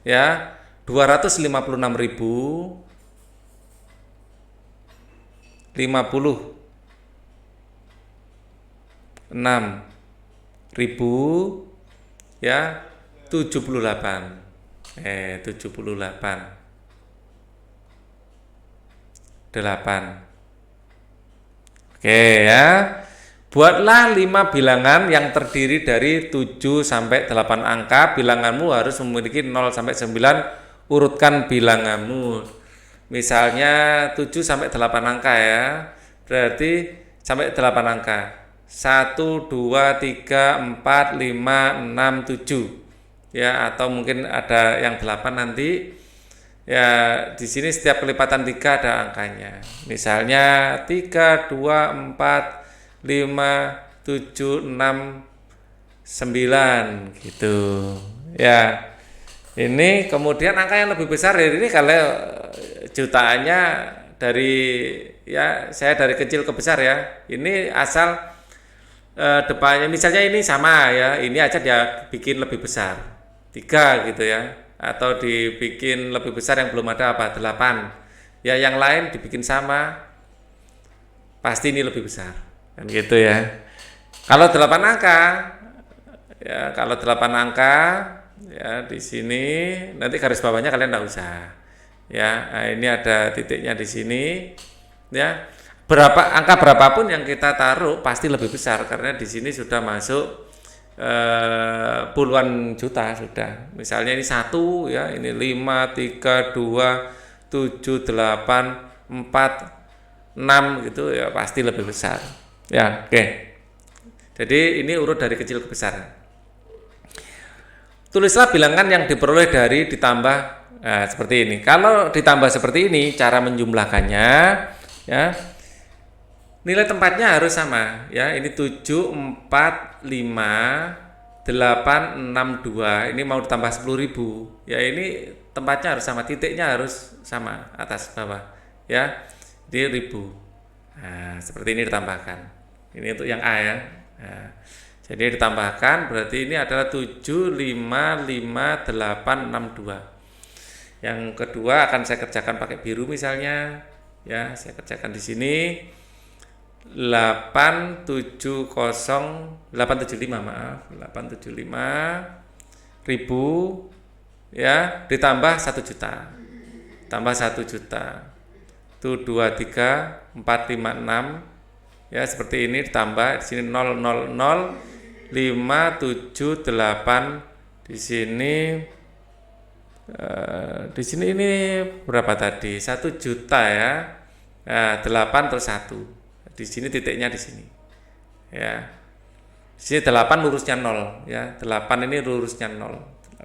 ya 256.000 ya 78 8 Oke ya. Buatlah 5 bilangan yang terdiri dari 7 sampai 8 angka. Bilanganmu harus memiliki 0 sampai 9. Urutkan bilanganmu. Misalnya 7 sampai 8 angka ya. Berarti sampai 8 angka. 1 2 3 4 5 6 7. Ya, atau mungkin ada yang 8 nanti. Ya, di sini setiap kelipatan 3 ada angkanya. Misalnya 3 2 4 5 7 6 9 gitu. Ya. Ini kemudian angka yang lebih besar ya, ini kalau jutaannya dari ya saya dari kecil ke besar ya. Ini asal depannya misalnya ini sama ya, ini aja dia bikin lebih besar. 3 gitu ya, atau dibikin lebih besar yang belum ada apa 8 ya, yang lain dibikin sama, pasti ini lebih besar kan gitu ya. Kalau 8 angka ya, kalau 8 angka ya, di sini nanti garis bawahnya kalian enggak usah ya. Nah, ini ada titiknya di sini ya. Angka berapapun yang kita taruh pasti lebih besar karena di sini sudah masuk puluhan juta sudah. Misalnya ini 1 ya, ini 5 3 2 7 8 4 6 gitu ya, pasti lebih besar ya. Oke, jadi ini urut dari kecil ke besar. Tulislah bilangan yang diperoleh dari ditambah seperti ini. Kalau ditambah seperti ini cara menjumlahkannya ya, nilai tempatnya harus sama ya. Ini 7 4 5 8 6 2. Ini mau ditambah 10.000 ya, ini tempatnya harus sama, titiknya harus sama atas bawah ya. Ini 1000. Nah, seperti ini ditambahkan. Ini untuk yang A ya. Nah, jadi ditambahkan berarti ini adalah 7 5 5 8 6 2. Yang kedua akan saya kerjakan pakai biru misalnya ya. Saya kerjakan di sini 875 maaf 875 ribu ya, ditambah 1 juta, tambah 1 juta itu 2 3 4 5 6 ya, seperti ini. Ditambah di sini 0 0 0 5 7 8 di sini ini berapa tadi, 1 juta ya. Nah, 8 terus 1 di sini, titiknya di sini ya. Di sini 8 lurusnya 0 ya, 8 ini lurusnya 0,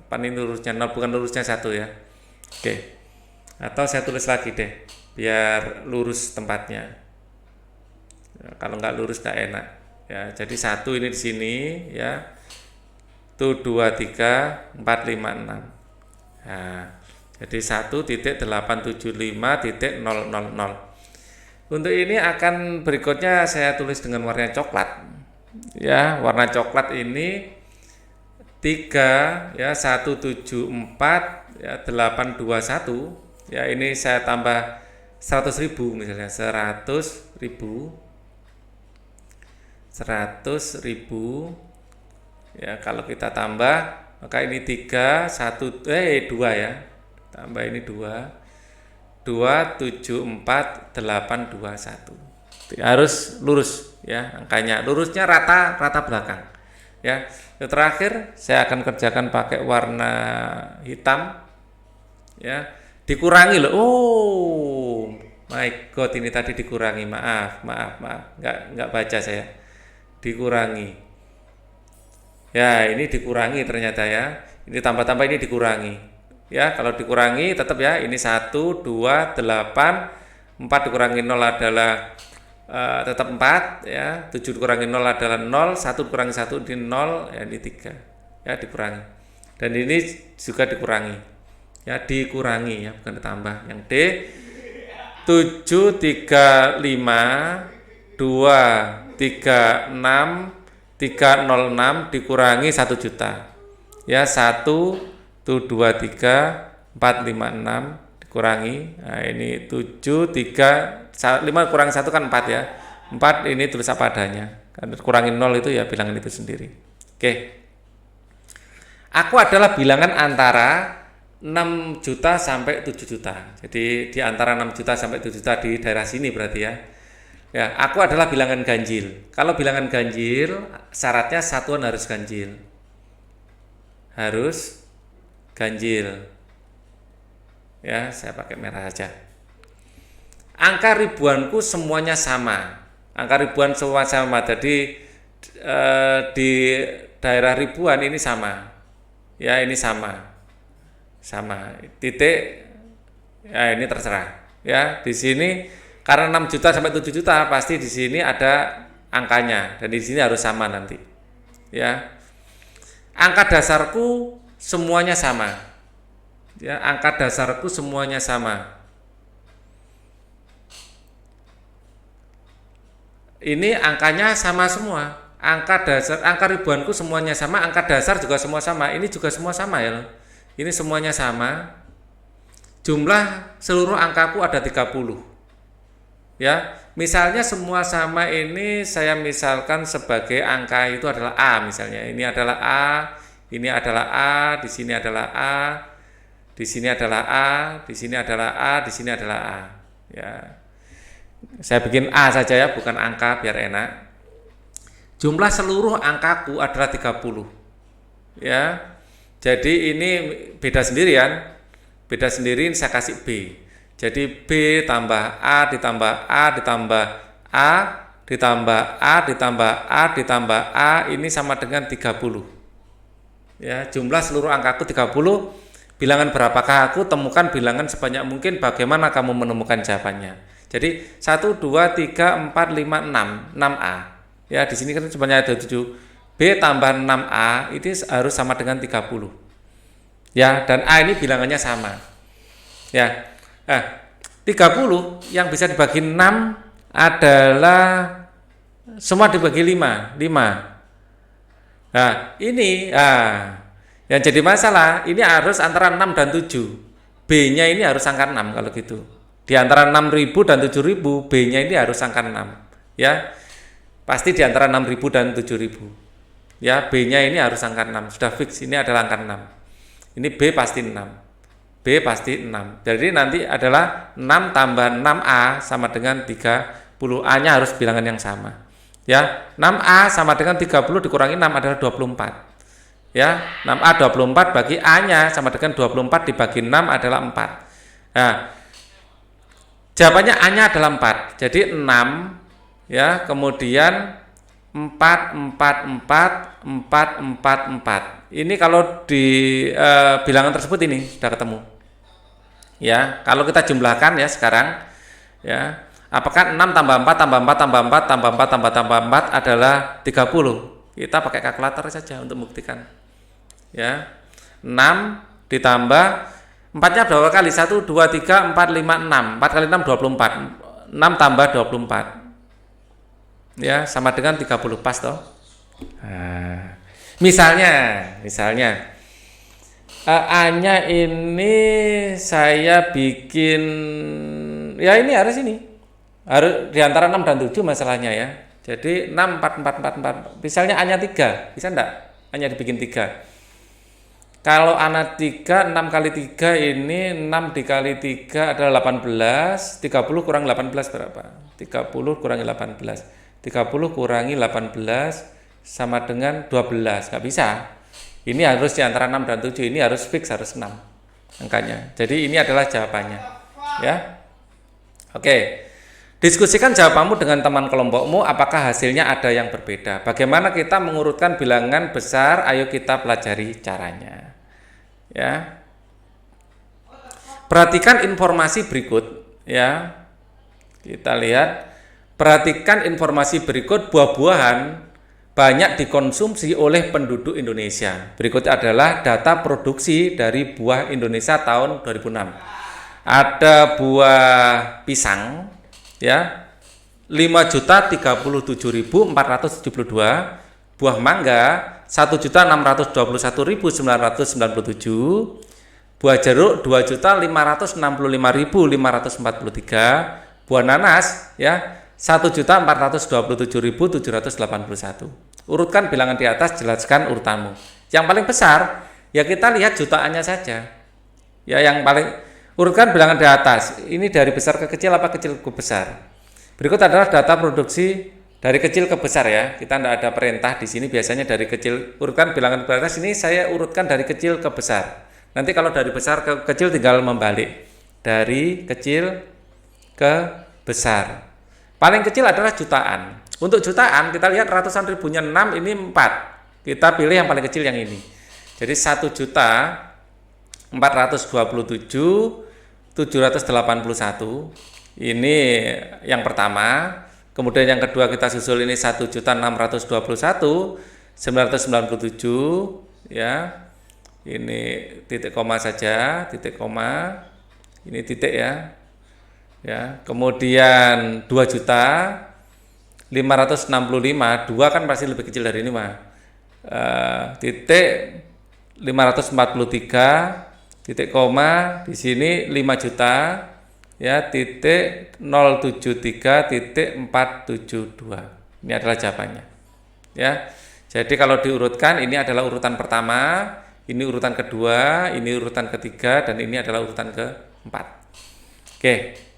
8 ini lurusnya 0 bukan lurusnya 1 ya. Oke, atau saya tulis lagi deh biar lurus tempatnya ya, kalau nggak lurus nggak enak ya. Jadi 1 ini di sini ya, itu 2 3 4 5 6. Nah, jadi 1.875.000. Untuk ini akan berikutnya saya tulis dengan warna coklat ya. Warna coklat ini 3 ya, 174 ya, 821 ya. Ini saya tambah 100.000 misalnya, 100.000 ya. Kalau kita tambah maka ini 2 ya, tambah ini 2 274 821. Harus lurus ya angkanya, lurusnya rata belakang ya. Yang terakhir saya akan kerjakan pakai warna hitam ya, dikurangi loh. Oh my god, ini tadi dikurangi, maaf nggak baca saya, dikurangi ya. Ini dikurangi ternyata ya, ini tambah ini dikurangi ya. Kalau dikurangi tetap ya, ini 1 2 8 4 dikurangi 0 adalah tetap 4 ya. 7 dikurangi 0 adalah 0, 1 dikurangi 1 di 0 ya, ini 3 ya, dikurangi. Dan ini juga dikurangi ya, dikurangi ya, bukan ditambah. Yang D 735 2 3 6 306 dikurangi 1 juta ya. 1 tuh 2 3 4 5 6 dikurangi, nah ini 7 3 5 kurang 1 kan 4 ya. 4 ini tulis apa adanya, kan kurangi 0 itu ya bilangan itu sendiri. Oke, aku adalah bilangan antara 6 juta sampai 7 juta. Jadi di antara 6 juta sampai 7 juta di daerah sini berarti ya. Ya, aku adalah bilangan ganjil. Kalau bilangan ganjil, syaratnya satuan harus ganjil. Harus ganjil. Ya, saya pakai merah aja. Angka ribuanku semuanya sama. Angka ribuan semua sama. Jadi di daerah ribuan ini sama. Ya, ini sama. Sama. Titik ya ini terserah. Ya, di sini karena 6 juta sampai 7 juta pasti di sini ada angkanya dan di sini harus sama nanti. Ya. Angka dasarku semuanya sama. Ya, angka dasarku semuanya sama. Ini angkanya sama semua. Angka dasar, angka ribuanku semuanya sama, angka dasar juga semua sama. Ini juga semua sama ya. Ini semuanya sama. Jumlah seluruh angkaku ada 30. Ya, misalnya semua sama ini saya misalkan sebagai angka itu adalah A misalnya. Ini adalah A, ini adalah A, di sini adalah A, di sini adalah A, di sini adalah A, di sini adalah A. Ya. Saya bikin A saja ya, bukan angka biar enak. Jumlah seluruh angkaku adalah 30. Ya. Jadi ini beda sendirian. Beda sendiri saya kasih B. Jadi B tambah A ditambah A ditambah A ditambah A ditambah A ditambah A ini sama dengan 30. Ya, jumlah seluruh angkaku 30. Bilangan berapakah aku? Temukan bilangan sebanyak mungkin. Bagaimana kamu menemukan jawabannya? Jadi 1 2 3 4 5 6 6A. Ya, di sini kan sebanyak ada 7. B tambah 6A itu harus sama dengan 30. Ya, dan A ini bilangannya sama. Ya. Nah, 30 yang bisa dibagi 6 adalah semua dibagi 5. Nah, ini yang jadi masalah ini harus antara 6 dan 7. B-nya ini harus angka 6 kalau gitu. Di antara 6.000 dan 7.000, B-nya ini harus angka 6. Ya. Pasti di antara 6.000 dan 7.000. Ya, B-nya ini harus angka 6. Sudah fix ini adalah angka 6. Ini B pasti 6. B pasti 6. Jadi nanti adalah 6 tambah 6A sama dengan 30. A-nya harus bilangan yang sama. Ya, 6A sama dengan 30 dikurangi 6 adalah 24. Ya, 6A 24 bagi A-nya sama dengan 24 dibagi 6 adalah 4. Nah, jawabannya A-nya adalah 4. Jadi 6 ya, kemudian 4 4 4 4 4 4. Ini kalau di bilangan tersebut ini sudah ketemu. Ya, kalau kita jumlahkan ya sekarang ya, apakah 6 tambah 4 tambah 4 tambah 4 tambah 4 tambah 4 adalah 30? Kita pakai kalkulator saja untuk membuktikan. Ya. 6 ditambah 4-nya berapa kali? 1 2 3 4 5 6. 4 kali 6 24. 6 tambah 24. Ya, sama dengan 30 pas toh. Nah, misalnya A-nya ini saya bikin ya ini harus di antara 6 dan 7 masalahnya ya. Jadi 6 4 4 4 4. Misalnya A-nya 3, bisa enggak? A-nya dibikin 3. Kalau A-nya 3, 6 kali 3 ini 6 dikali 3 adalah 18. 30 kurang 18 berapa? 30 kurangi 18. 30 kurangi 18 sama dengan 12. Nggak bisa. Ini harus di antara 6 dan 7. Ini harus fix, harus 6 angkanya. Jadi ini adalah jawabannya. Ya. Oke. Diskusikan jawabanmu dengan teman kelompokmu, apakah hasilnya ada yang berbeda. Bagaimana kita mengurutkan bilangan besar? Ayo kita pelajari caranya. Ya. Perhatikan informasi berikut, ya. Kita lihat. Perhatikan informasi berikut, buah-buahan banyak dikonsumsi oleh penduduk Indonesia. Berikut adalah data produksi dari buah Indonesia tahun 2006. Ada buah pisang ya 5.037.472, buah mangga 1.621.997, buah jeruk 2.565.543, buah nanas ya 1.427.781. Urutkan bilangan di atas, jelaskan urutanmu. Yang paling besar ya kita lihat jutaannya saja. Ya yang paling urutkan bilangan di atas. Ini dari besar ke kecil apa kecil ke besar? Berikut adalah data produksi dari kecil ke besar ya. Kita tidak ada perintah di sini, biasanya dari kecil urutkan bilangan prioritas. Ini saya urutkan dari kecil ke besar. Nanti kalau dari besar ke kecil tinggal membalik. Dari kecil ke besar. Paling kecil adalah jutaan. Untuk jutaan kita lihat ratusan ribunya 6, ini 4. Kita pilih yang paling kecil yang ini. Jadi 1.427.781. Ini yang pertama. Kemudian yang kedua kita susul ini 1.621.997 ya. Ini titik koma saja, titik koma. Ini titik ya. Ya, kemudian 2.565.000, 2 kan pasti lebih kecil dari ini mah. Titik 543 titik koma di sini 5 juta ya, titik 073.472. Ini adalah jawabannya. Ya. Jadi kalau diurutkan ini adalah urutan pertama, ini urutan kedua, ini urutan ketiga, dan ini adalah urutan keempat. Oke.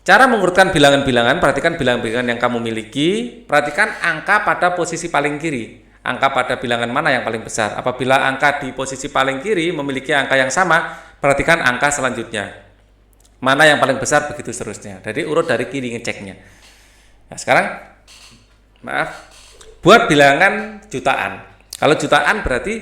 Cara mengurutkan bilangan-bilangan, perhatikan bilangan-bilangan yang kamu miliki, perhatikan angka pada posisi paling kiri. Angka pada bilangan mana yang paling besar? Apabila angka di posisi paling kiri memiliki angka yang sama, perhatikan angka selanjutnya. Mana yang paling besar, begitu seterusnya. Jadi urut dari kiri ngeceknya. Nah, sekarang buat bilangan jutaan. Kalau jutaan berarti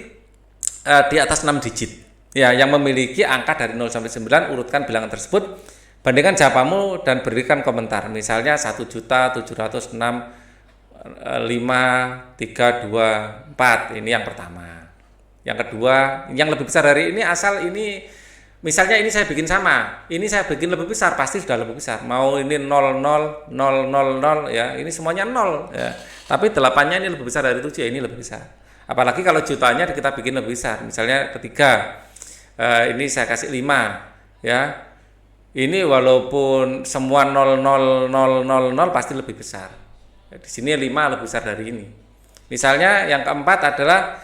di atas 6 digit. Ya, yang memiliki angka dari 0 sampai 9, urutkan bilangan tersebut. Bandingkan jawabanmu dan berikan komentar. Misalnya 1.706.5.324. Ini yang pertama. Yang kedua, yang lebih besar dari ini, asal ini misalnya ini saya bikin sama, ini saya bikin lebih besar, pasti sudah lebih besar. Mau ini 00, 000 ya, ini semuanya 0 ya. Tapi 8-nya ini lebih besar dari 7 ya, ini lebih besar. Apalagi kalau jutanya kita bikin lebih besar. Misalnya ketiga, ini saya kasih 5 ya. Ini walaupun semua 0000 pasti lebih besar. Di sini 5 lebih besar dari ini. Misalnya yang keempat adalah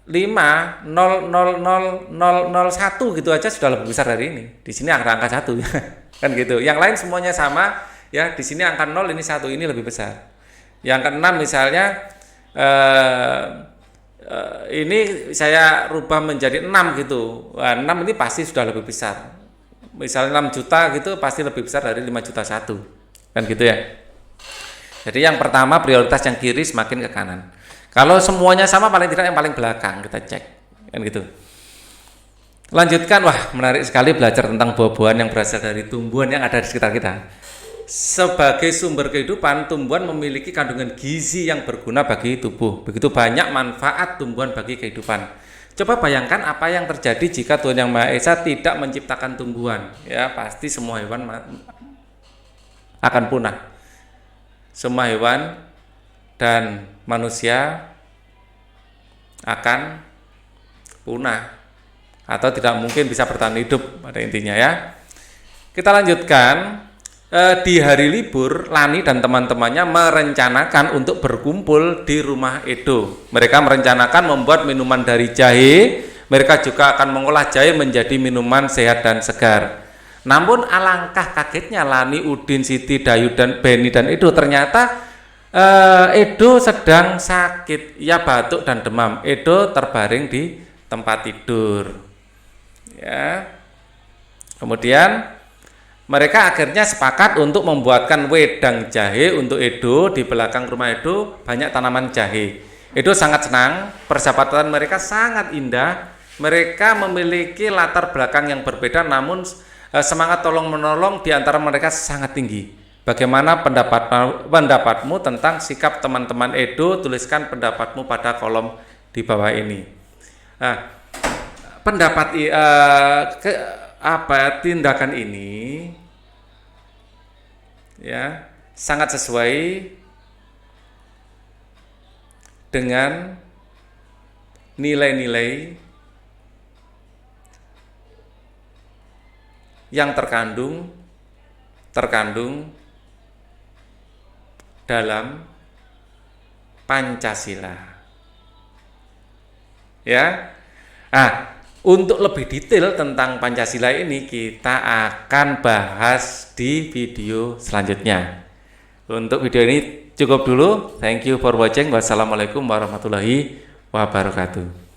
5000001 gitu aja sudah lebih besar dari ini. Di sini angka 1 kan gitu. Yang lain semuanya sama ya. Di sini angka 0, ini 1, ini lebih besar. Yang keenam misalnya ini saya rubah menjadi 6 gitu. 6 ini pasti sudah lebih besar. Misalnya 6 juta gitu pasti lebih besar dari 5 juta 1 kan gitu ya. Jadi yang pertama prioritas yang kiri semakin ke kanan. Kalau semuanya sama paling tidak yang paling belakang kita cek kan gitu. Lanjutkan. Wah, menarik sekali belajar tentang buah-buahan yang berasal dari tumbuhan yang ada di sekitar kita. Sebagai sumber kehidupan, tumbuhan memiliki kandungan gizi yang berguna bagi tubuh. Begitu banyak manfaat tumbuhan bagi kehidupan. Coba bayangkan apa yang terjadi jika Tuhan Yang Maha Esa tidak menciptakan tumbuhan. Ya, pasti semua hewan akan punah. Semua hewan dan manusia akan punah atau tidak mungkin bisa bertahan hidup pada intinya ya. Kita lanjutkan. Di hari libur, Lani dan teman-temannya merencanakan untuk berkumpul di rumah Edo. Mereka merencanakan membuat minuman dari jahe. Mereka juga akan mengolah jahe menjadi minuman sehat dan segar. Namun alangkah kagetnya Lani, Udin, Siti, Dayu, dan Beni dan Edo. Ternyata Edo sedang sakit. Ia batuk dan demam. Edo terbaring di tempat tidur. Ya. Kemudian mereka akhirnya sepakat untuk membuatkan wedang jahe untuk Edo. Di belakang rumah Edo banyak tanaman jahe. Edo sangat senang, persahabatan mereka sangat indah. Mereka memiliki latar belakang yang berbeda, namun semangat tolong-menolong di antara mereka sangat tinggi. Bagaimana pendapatmu tentang sikap teman-teman Edo? Tuliskan pendapatmu pada kolom di bawah ini. Nah, tindakan ini ya sangat sesuai dengan nilai-nilai yang terkandung dalam Pancasila. Ya. Nah, untuk lebih detail tentang Pancasila ini kita akan bahas di video selanjutnya. Untuk video ini cukup dulu. Thank you for watching. Wassalamualaikum warahmatullahi wabarakatuh.